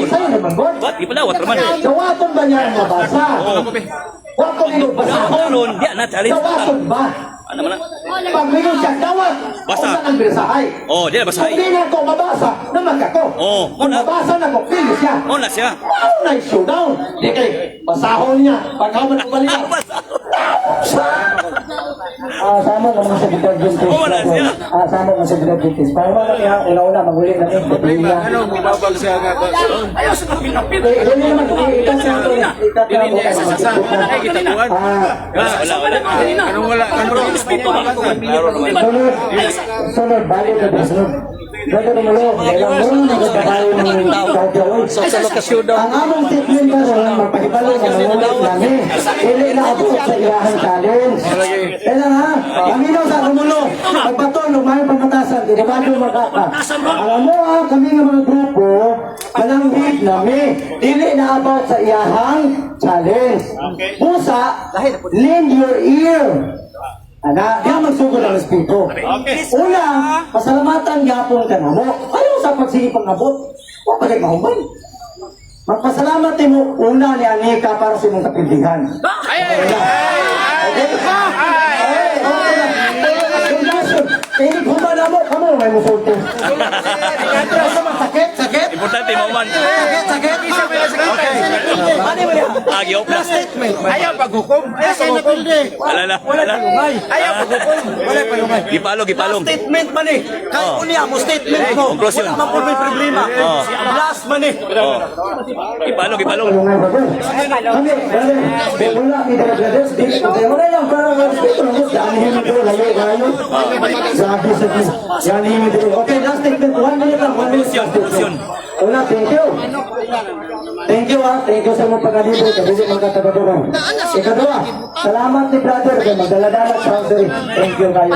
Sa'yo naman, God. What? Di pala, what naman? Dawaton ba niya ang mabasa? Waton mo basahon. Karon, di na challenge. Dawaton ba? Ano man? Pag minun siya, dawat. Basa. Kung saan ang birasahay. Oh, di na basahin. Kung di na ko mabasa, naman ako. Oh, Kung una. mabasa na ko, pili siya. Oh, na siya. Wow, nice showdown. Di kay, basahon niya. Pagkaman ko balik. Sama ng mga seguridad juntis. Oo, wala siya. Sama ng mga seguridad juntis. Para mga kaya, una-una, maghuli na rin. Anong mababal siya nga ba? Ayaw sa kapinapit. Hindi naman, itatanong Anong wala? Anong Sunod, balik na sunod. Brother Romolo, kailang mo na nagkakayo ng tao-tao. Sa lokasyon daw. Ang among statement ka ron, magpahibalo na mangulit namin. Hindi na abot sa iyahang challenge. Kailan ha? Paminaw sa Romulo, magbaton, lumayan pamatasan, dinabado makaka. Alam mo ha, kami ng mga grupo, malanghit namin. Hindi na abot sa iyahang challenge. Pusa, lend your ear. Ana, di magsugod ang espiritu. Una, pasalamatan gapon ka na mo. Ayaw sa pagsipang abot. Huwag pagay mahuman. Magpasalamat mo, una ni Anika para sa imong kapildihan. Kaya kumana mo, kamo may musulti. Sakit? Importante mo man. Sakit? Okay. Ano mo yan? Agyo plus. Ayaw paghukom. Ayaw paghukom. Wala. Ayaw paghukom. Wala paghukom. Gipalong. Statement man eh. Kahit unya mo statement mo. Conclusion. Wala man po may problema. Last man eh. Gipalong. Kami, brother, wala ni Dara Brothers, di ko tayo wala lang para mag-respeto ng gusto. Ano yung ito, layo. Sabi. Yan yung ito. Okay, last statement. 1 minute lang. 1 minute. Conclusion. Una, thank you. Thank you Thank you sa mga pag-alibro. Kabili mga katagadura. Ikadua, salamat ni brother. Kaya magdala-dala sa Saudi. Thank you kayo.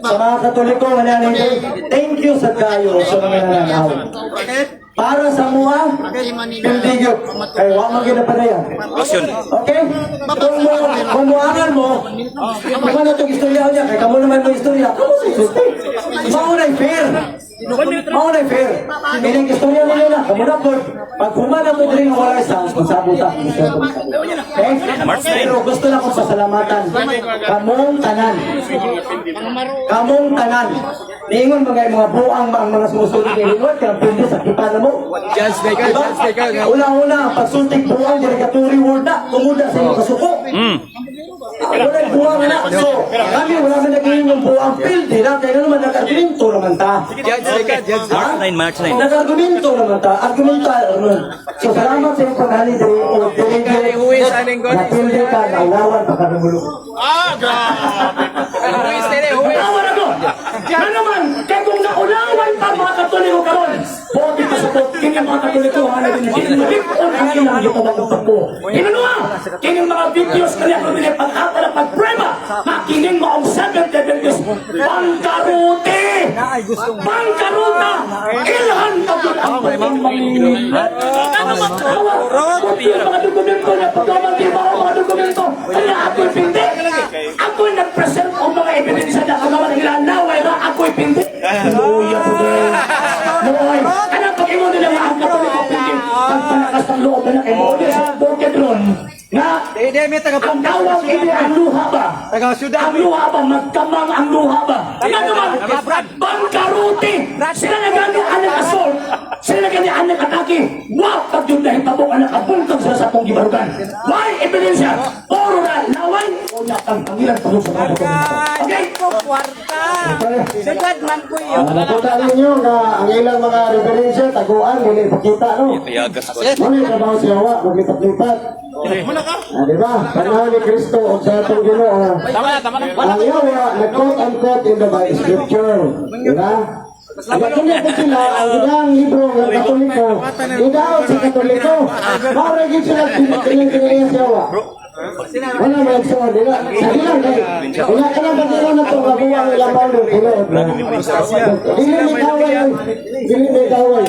Sa mga katoliko, thank you sa kayo sa mga nananaw. Para sa mga pindigyo. Kaya huwag magkinapadaya. Conclusion. Okay? Kung muangan mo, kung ano itong istorya niya, kaya kamo naman may istorya, kamo sa isulti. Maunay fair. Maunay fair. Ilang istorya mo nila, kamo na po. Pag humana mo rin wala sa sabuta. Okay? Pero gusto na kong pasalamatan. Kamong tanan. Niingon mga buang ang mga sumusunod ng lingkod, kaya pwede sa kita na mo. Judge Baker. Una-una, pagsulting buwang, dirigatory word na, tumuda sa iyong kasuko. Wala yung buwang na. So, kami wala na naging yung buwang pildi na, kaya naman nag-argumento naman ta. Judge Baker. March 9. Nag-argumento naman ta, argumental. So, salamat sa iyong paghali diri, o diri, Huwis, aninggon. na pildi ka, na unawan, pagkarulo. Unawan ako! Yan naman, kaya kung naunawan pa mga katoliko karon, bote ka sa pot, kanya mga katoliko, hanapin na sinulipon ang ilang ito ng pagpo. Inunua, kanyang mga videos kanya kung nila pag-ata na pagprema, makining mo ang 7 videos, bangkarote! Bangkaruta! Ilhan pagod ang pagpong manginginig. Ano magkawa? Kunti yung mga dokumento niya, pagkamantibaw ang mga dokumento, kaya ako'y pindi. Ako'y nag-present ang mga ebidensya na kagawa ng ilang naway na ako'y pindi. Hallelujah today. Lord, anong pag-imo nila mga ang katoliko pindi? Pagpalakas ng loob na kay mo, sa bukid ron, nga, ang tawag ini ang luha ba? Ang luha ba? Magkamang ang luha ba? Ano naman? Bangkaruti! Sila na gani anak asol! Sila na gani anak atake! Wow! Pag yun dahil tabong anak abuntang sila sa atong gibarugan. Why? Ebidensya! Puro na lawan! O nakang pangilan tulog sa mga dokumento. Okay? Sagad man ko yun. Nakuta ninyo na ang ilang mga referensya, taguan, hindi ipakita, no? Iyagas ko. Ano yung trabaho siya, maglipat-lipat. Diba? Panahon ni Kristo o sa atong Ginoo. Ang yawa, nag-quote-unquote in the Bible scripture. Diba? Nagkatuloy ko sila, ang ilang libro ng Katoliko, idaot sa Katoliko. Mauragin sila, pinagkinayin siya, wala may agsawa nila. Sabi lang kayo. Wala ka lang bagay na itong kabuwang ilang paulo. Dili may kaway.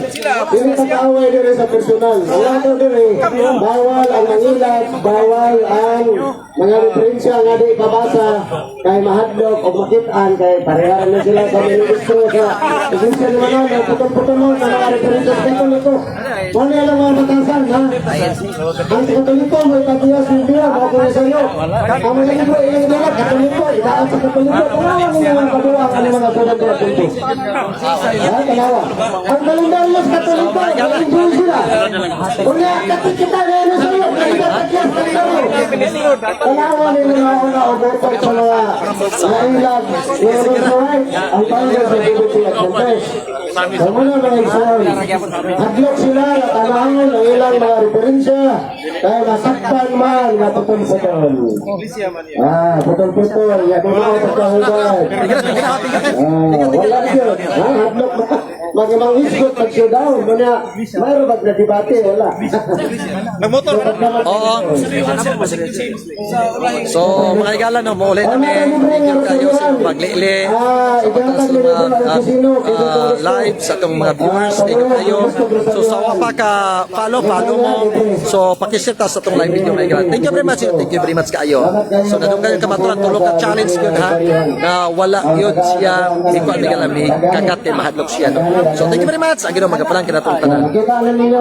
Dili pag-away nila sa personal. Wala daw nila. Bawal ang mangilat. Bawal ang mga referensya nga di ipabasa kay mahadlok o makitaan kay pareharan na sila sa ministro sa iglesia naman na putol-putol na mga referensya sa Katoliko. Wala lang mga matasan ha. Ang Katoliko may pagiyas ng biya. Ako na sa iyo. Ang mga libro ilang dapat Katoliko. Itaan sa Katoliko. Tanawa mo mga kabuwang ang mga sunod na puntos. Tanawa. Ang kalendaryo sa Katoliko. Maling sila. Kaya kapit kita ngayon sa iyo. Kaya tanawa nila na una o botol sa mga nailag. Ang pangal sa Bibuti at Confess. Sa muna mga igsoon. Hadlok sila na tanawan ng ilang mga referensya. Kaya masaktan man na putol-putol. Putol-putol. Yan mo sa kahubad. Wala yun. Hadlok ba? Mag-isgot pag siya daw. Mayroon ba na debate? Wala. Nagmotor. Oo. So, mga igala, no, muli kami. Thank you kayo sa paglili. Sa mga live, sa itong mga viewers. Thank you kayo. So, sa wapa ka, follow mo. So, pakisita sa itong live video, mga igala. Thank you very much. Thank you very much kayo. So, nadong kayo kamaturan, tulog ka challenge yun, ha? Na wala yun siya, hindi ko ang igala, may kagat kay mahadlok siya, no? So, thank you very much. Ang ginawa, magapalang kinatulog tanan. Kita na ninyo.